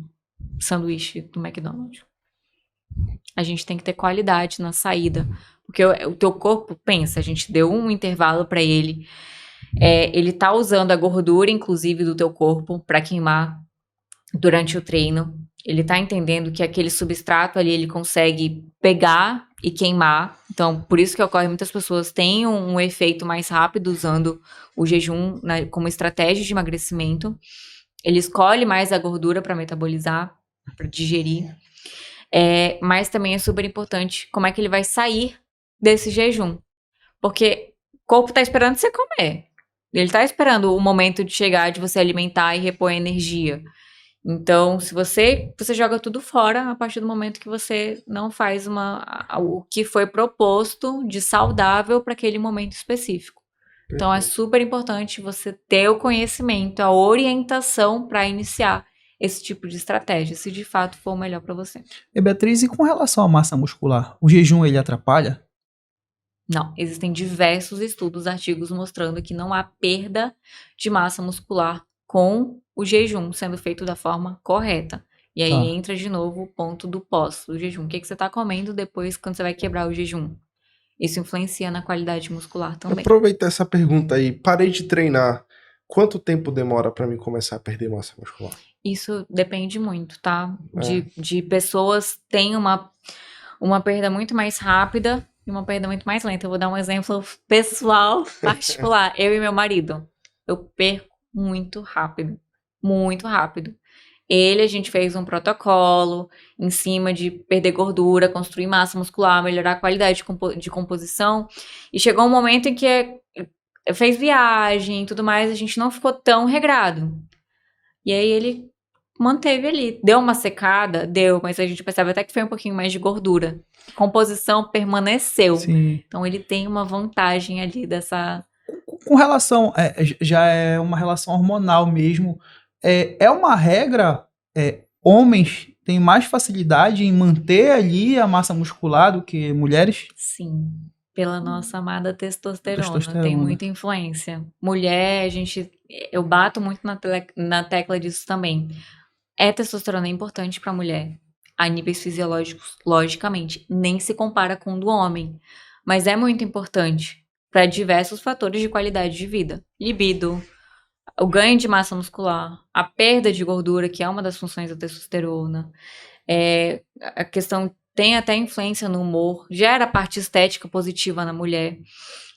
sanduíche do McDonald's. A gente tem que ter qualidade na saída, porque o teu corpo pensa, a gente deu um intervalo para ele, ele tá usando a gordura, inclusive, do teu corpo para queimar durante o treino. Ele tá entendendo que aquele substrato ali ele consegue pegar e queimar. Então, por isso que ocorre muitas pessoas têm um efeito mais rápido usando o jejum, né, como estratégia de emagrecimento. Ele escolhe mais a gordura para metabolizar, para digerir. Mas também é super importante como é que ele vai sair desse jejum. Porque o corpo tá esperando você comer. Ele tá esperando o momento de chegar, de você alimentar e repor a energia. Então, se você joga tudo fora a partir do momento que você não faz o que foi proposto de saudável para aquele momento específico. Então, é super importante você ter o conhecimento, a orientação para iniciar esse tipo de estratégia, se de fato for o melhor para você. E Beatriz, e com relação à massa muscular, o jejum ele atrapalha? Não, existem diversos estudos, artigos mostrando que não há perda de massa muscular com o jejum sendo feito da forma correta. E aí Tá. entra de novo o ponto do pós, do jejum. O que você está comendo depois quando você vai quebrar o jejum? Isso influencia na qualidade muscular também. Aproveitar essa pergunta aí. Parei de treinar. quanto tempo demora pra mim começar a perder massa muscular? Isso depende muito, tá? De pessoas têm uma perda muito mais rápida e uma perda muito mais lenta. Eu vou dar um exemplo pessoal, particular. Eu e meu marido. Eu perco muito rápido. Muito rápido. A gente fez um protocolo em cima de perder gordura, construir massa muscular, melhorar a qualidade de composição. E chegou um momento em que fez viagem e tudo mais, a gente não ficou tão regrado. E aí ele manteve ali. Deu uma secada? Deu, mas a gente percebe até que foi um pouquinho mais de gordura. Composição permaneceu. Sim. Então ele tem uma vantagem ali dessa... Com relação, já é uma relação hormonal mesmo. É uma regra, homens têm mais facilidade em manter ali a massa muscular do que mulheres? Sim, pela nossa amada testosterona. Testosterona. Tem muita influência. Mulher, eu bato muito na tecla disso também. Testosterona é importante para mulher, a níveis fisiológicos, logicamente, nem se compara com o do homem, mas é muito importante para diversos fatores de qualidade de vida. Libido, o ganho de massa muscular, a perda de gordura, que é uma das funções da testosterona, a questão tem até influência no humor, gera parte estética positiva na mulher,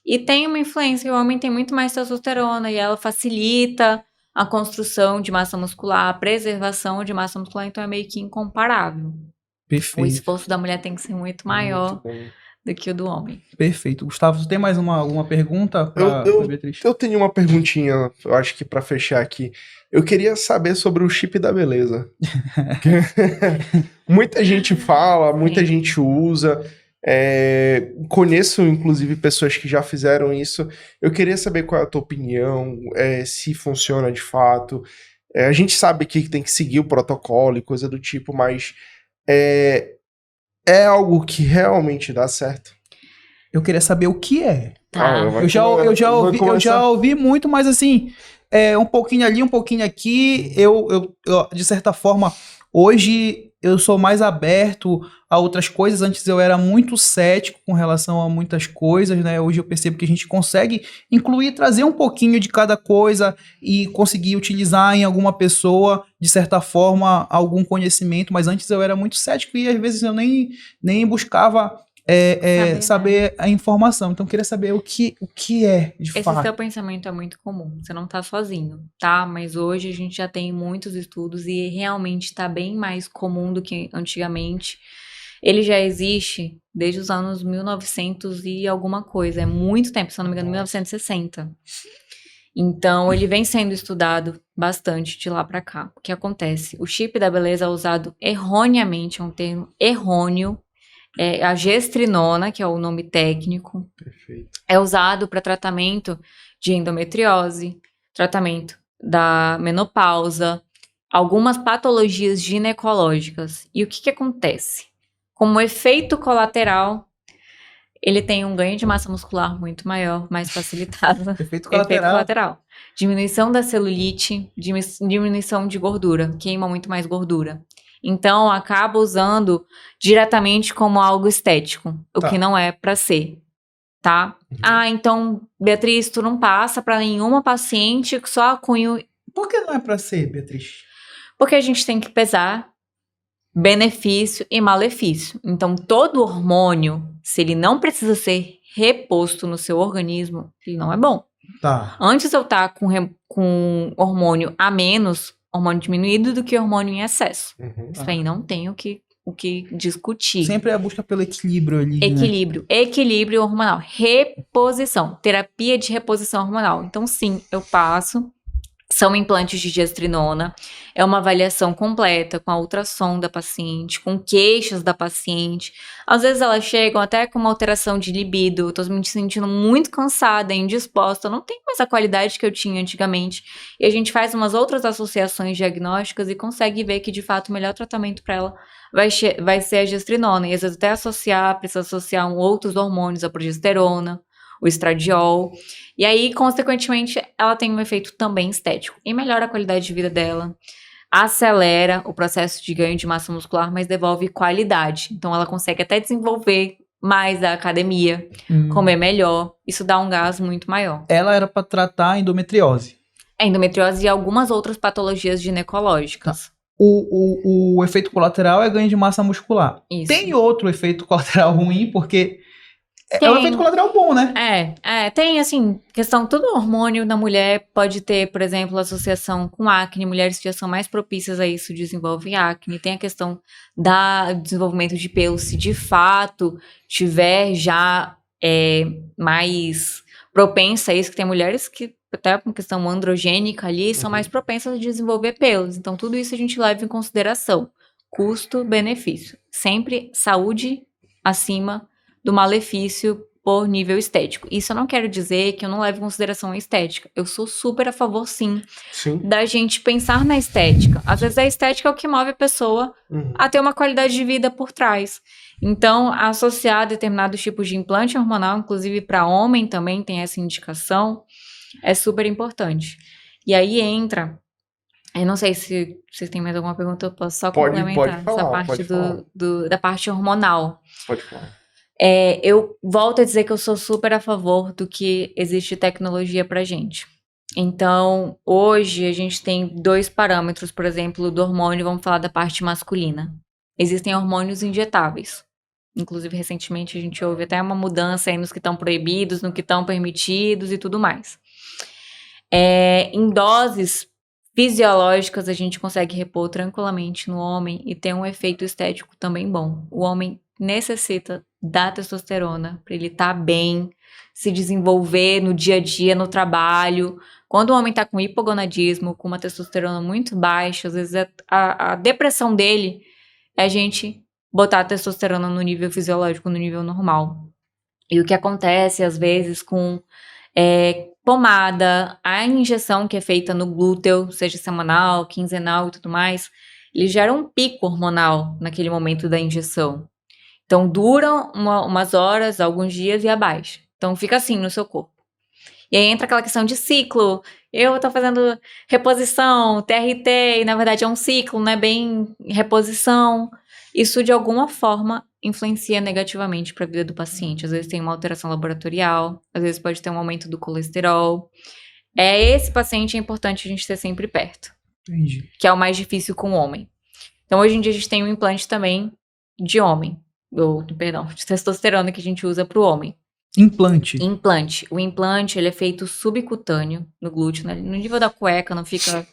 e tem uma influência, o homem tem muito mais testosterona, e ela facilita a construção de massa muscular, a preservação de massa muscular, então é meio que incomparável. Perfeito. O esforço da mulher tem que ser muito maior do que o do homem. Perfeito. Gustavo, você tem mais alguma pergunta para Beatriz? Eu tenho uma perguntinha, eu acho que para fechar aqui. Eu queria saber sobre o chip da beleza. Muita gente fala, muita gente usa. Conheço, inclusive, pessoas que já fizeram isso. Eu queria saber qual é a tua opinião, se funciona de fato. A gente sabe que tem que seguir o protocolo e coisa do tipo, mas é algo que realmente dá certo? Eu queria saber o que é. Tá. Eu já ouvi muito, mas assim, um pouquinho ali, um pouquinho aqui. Eu, de certa forma, hoje eu sou mais aberto a outras coisas. Antes eu era muito cético com relação a muitas coisas, né? Hoje eu percebo que a gente consegue incluir, trazer um pouquinho de cada coisa e conseguir utilizar em alguma pessoa, de certa forma, algum conhecimento. Mas antes eu era muito cético e às vezes eu nem buscava saber a informação. Então eu queria saber o que é, de fato. Esse seu pensamento é muito comum, você não tá sozinho, tá? Mas hoje a gente já tem muitos estudos e realmente tá bem mais comum do que antigamente. Ele já existe desde os anos 1900 e alguma coisa, é muito tempo, se eu não me engano, 1960. Então, ele vem sendo estudado bastante de lá pra cá. O que acontece? O chip da beleza é usado erroneamente, é um termo errôneo. A gestrinona, que é o nome técnico, Perfeito. é usado para tratamento de endometriose, tratamento da menopausa, algumas patologias ginecológicas. E o que acontece? Como efeito colateral, ele tem um ganho de massa muscular muito maior, mais facilitado. Efeito colateral. Diminuição da celulite, diminuição de gordura, queima muito mais gordura. Então, acaba usando diretamente como algo estético, o que não é pra ser, tá? Então, Beatriz, tu não passa pra nenhuma paciente que só cunho... Por que não é pra ser, Beatriz? Porque a gente tem que pesar benefício e malefício. Então, todo hormônio, se ele não precisa ser reposto no seu organismo, ele não é bom. Tá. Antes eu estar com hormônio a menos, hormônio diminuído, do que hormônio em excesso. Isso aí não tem o que discutir. Sempre é a busca pelo equilíbrio ali. Equilíbrio hormonal. Reposição. Terapia de reposição hormonal. Então, sim, eu passo. São implantes de gestrinona. É uma avaliação completa com a ultrassom da paciente, com queixas da paciente. Às vezes elas chegam até com uma alteração de libido. Estou me sentindo muito cansada, indisposta. Não tenho mais a qualidade que eu tinha antigamente. E a gente faz umas outras associações diagnósticas e consegue ver que, de fato, o melhor tratamento para ela vai ser a gestrinona. E às vezes até precisa associar outros hormônios, a progesterona, o estradiol. E aí, consequentemente, ela tem um efeito também estético. E melhora a qualidade de vida dela, acelera o processo de ganho de massa muscular, mas devolve qualidade. Então, ela consegue até desenvolver mais a academia, comer melhor. Isso dá um gás muito maior. Ela era para tratar a endometriose. Endometriose e algumas outras patologias ginecológicas. O efeito colateral é ganho de massa muscular. Isso. Tem outro efeito colateral ruim, porque é um Tem. efeito colateral bom, né? Tem, assim, questão, todo hormônio na mulher pode ter, por exemplo, associação com acne, mulheres que já são mais propícias a isso desenvolvem acne, tem a questão do desenvolvimento de pelo, se de fato tiver já mais propensa a isso, que tem mulheres que, até com questão androgênica ali, são mais propensas a desenvolver pelos, então tudo isso a gente leva em consideração, custo-benefício, sempre saúde acima do malefício por nível estético. Isso eu não quero dizer que eu não levo em consideração a estética. Eu sou super a favor, sim, da gente pensar na estética. Às vezes a estética é o que move a pessoa a ter uma qualidade de vida por trás. Então, associar determinados tipos de implante hormonal, inclusive para homem também tem essa indicação, é super importante. E aí entra... Eu não sei se vocês têm mais alguma pergunta, eu posso só complementar essa parte da parte hormonal. Pode falar. Eu volto a dizer que eu sou super a favor do que existe tecnologia pra gente. Então, hoje a gente tem 2 parâmetros, por exemplo, do hormônio, vamos falar da parte masculina. Existem hormônios injetáveis. Inclusive, recentemente a gente houve até uma mudança aí nos que estão proibidos, no que estão permitidos e tudo mais. Em doses fisiológicas, a gente consegue repor tranquilamente no homem e ter um efeito estético também bom. O homem necessita da testosterona para ele estar bem, se desenvolver no dia a dia, no trabalho. Quando o homem está com hipogonadismo, com uma testosterona muito baixa, às vezes a depressão dele é a gente botar a testosterona no nível fisiológico, no nível normal. E o que acontece, às vezes, com pomada, a injeção que é feita no glúteo, seja semanal, quinzenal e tudo mais, ele gera um pico hormonal naquele momento da injeção. Então, dura umas horas, alguns dias e abaixa. Então, fica assim no seu corpo. E aí entra aquela questão de ciclo. Eu tô fazendo reposição, TRT, e na verdade é um ciclo, não é bem reposição. Isso, de alguma forma, influencia negativamente para a vida do paciente. Às vezes tem uma alteração laboratorial, às vezes pode ter um aumento do colesterol. Esse paciente é importante a gente ter sempre perto. Entendi. Que é o mais difícil com o homem. Então, hoje em dia, a gente tem um implante também de homem. De testosterona que a gente usa para o homem. Implante. O implante, ele é feito subcutâneo no glúteo, né? No nível da cueca, não fica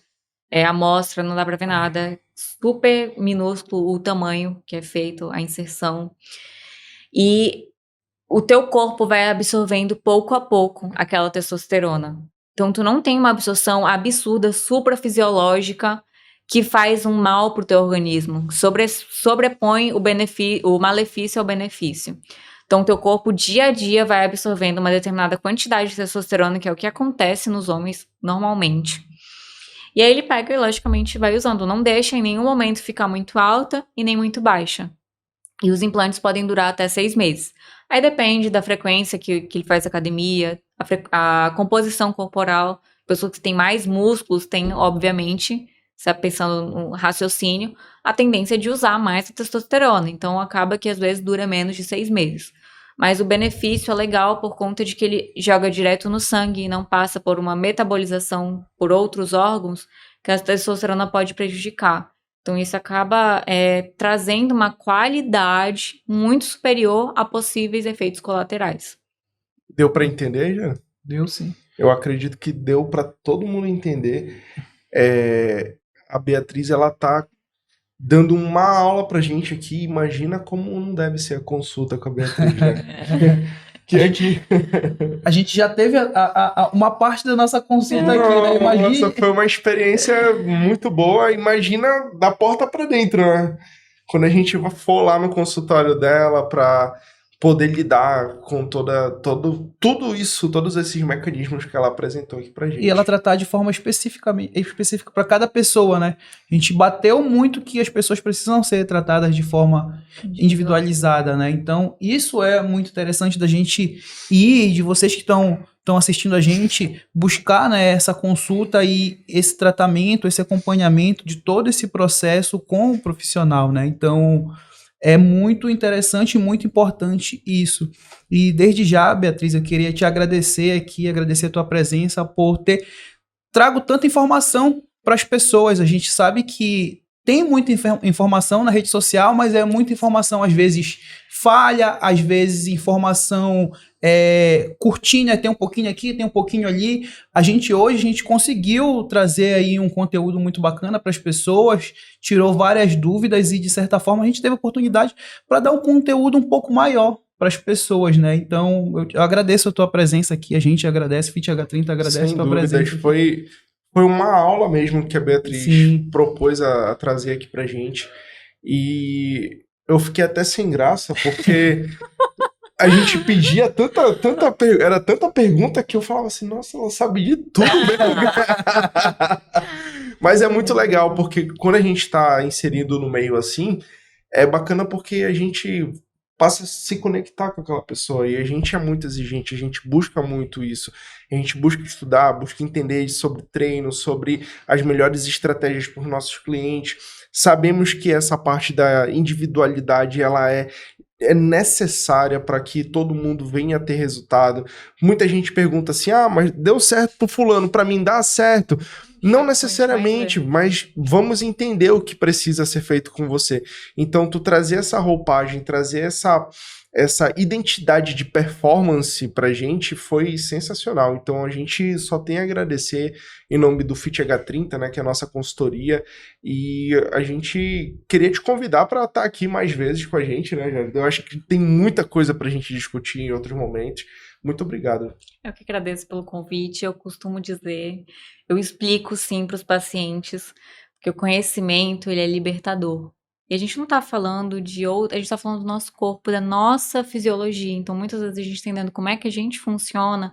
amostra, não dá para ver nada. Super minúsculo o tamanho que é feito, a inserção. E o teu corpo vai absorvendo pouco a pouco aquela testosterona. Então, tu não tem uma absorção absurda, suprafisiológica, que faz um mal pro teu organismo, sobrepõe o malefício ao benefício. Então, teu corpo, dia a dia, vai absorvendo uma determinada quantidade de testosterona, que é o que acontece nos homens normalmente. E aí ele pega e, logicamente, vai usando. Não deixa em nenhum momento ficar muito alta e nem muito baixa. E os implantes podem durar até 6 meses. Aí depende da frequência que ele faz academia, a composição corporal. Pessoas que têm mais músculos têm, obviamente... Você está pensando no raciocínio, a tendência é de usar mais a testosterona. Então, acaba que às vezes dura menos de 6 meses. Mas o benefício é legal por conta de que ele joga direto no sangue e não passa por uma metabolização por outros órgãos que a testosterona pode prejudicar. Então, isso acaba trazendo uma qualidade muito superior a possíveis efeitos colaterais. Deu para entender, já? Deu sim. Eu acredito que deu para todo mundo entender. A Beatriz, ela tá dando uma aula pra gente aqui. Imagina como não deve ser a consulta com a Beatriz, né? A gente já teve uma parte da nossa consulta aqui, né? Imagina. Nossa, foi uma experiência muito boa. Imagina da porta pra dentro, né? Quando a gente for lá no consultório dela pra poder lidar com tudo isso, todos esses mecanismos que ela apresentou aqui pra gente. E ela tratar de forma específica para cada pessoa, né? A gente bateu muito que as pessoas precisam ser tratadas de forma individualizada, né? Então, isso é muito interessante da gente ir, de vocês que estão assistindo a gente, buscar, né, essa consulta e esse tratamento, esse acompanhamento de todo esse processo com o profissional, né? Então... é muito interessante e muito importante isso. E desde já, Beatriz, eu queria te agradecer aqui, agradecer a tua presença por ter trago tanta informação para as pessoas. A gente sabe que tem muita informação na rede social, mas é muita informação, às vezes, falha, às vezes informação curtinha, tem um pouquinho aqui, tem um pouquinho ali. Hoje a gente conseguiu trazer aí um conteúdo muito bacana para as pessoas, tirou várias dúvidas e, de certa forma, a gente teve a oportunidade para dar um conteúdo um pouco maior para as pessoas, né? Então, eu agradeço a tua presença aqui, a gente agradece, FitH30 agradece a tua presença. Foi uma aula mesmo que a Beatriz propôs a trazer aqui pra gente. E eu fiquei até sem graça, porque a gente pedia era tanta pergunta que eu falava assim, nossa, ela sabe de tudo mesmo. Mas é muito legal, porque quando a gente tá inserido no meio assim, é bacana porque a gente passa a se conectar com aquela pessoa, e a gente é muito exigente, a gente busca muito isso, a gente busca estudar, busca entender sobre treino, sobre as melhores estratégias para os nossos clientes. Sabemos que essa parte da individualidade, ela é necessária para que todo mundo venha a ter resultado. Muita gente pergunta assim, mas deu certo pro fulano, para mim dá certo? Não necessariamente, mas vamos entender o que precisa ser feito com você. Então, tu trazer essa roupagem, trazer essa identidade de performance pra gente foi sensacional. Então, a gente só tem a agradecer em nome do FitH30, né, que é a nossa consultoria, e a gente queria te convidar para estar aqui mais vezes com a gente, né, Jared? Eu acho que tem muita coisa pra gente discutir em outros momentos. Muito obrigado. Eu que agradeço pelo convite. Eu costumo dizer, eu explico sim para os pacientes, que o conhecimento, ele é libertador. E a gente não está falando de outro, a gente está falando do nosso corpo, da nossa fisiologia. Então, muitas vezes a gente entendendo como é que a gente funciona,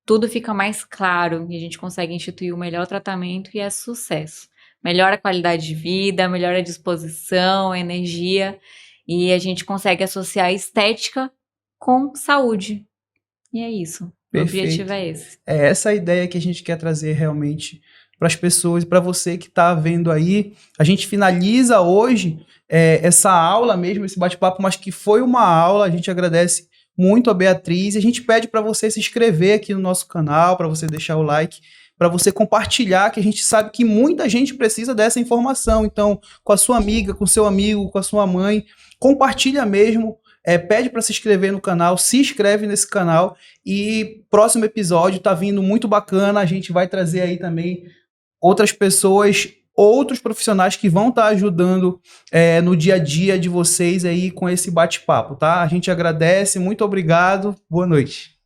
tudo fica mais claro e a gente consegue instituir o melhor tratamento e é sucesso. Melhora a qualidade de vida, melhora a disposição, a energia, e a gente consegue associar a estética com saúde. E é isso. Perfeito. O objetivo é esse. É essa a ideia que a gente quer trazer realmente para as pessoas, para você que está vendo aí. A gente finaliza hoje essa aula mesmo, esse bate-papo, mas que foi uma aula. A gente agradece muito a Beatriz e a gente pede para você se inscrever aqui no nosso canal, para você deixar o like, para você compartilhar, que a gente sabe que muita gente precisa dessa informação. Então, com a sua amiga, com seu amigo, com a sua mãe, compartilha mesmo. Pede para se inscrever no canal, se inscreve nesse canal e próximo episódio tá vindo muito bacana, a gente vai trazer aí também outras pessoas, outros profissionais que vão estar ajudando no dia a dia de vocês aí com esse bate-papo, tá? A gente agradece, muito obrigado, boa noite.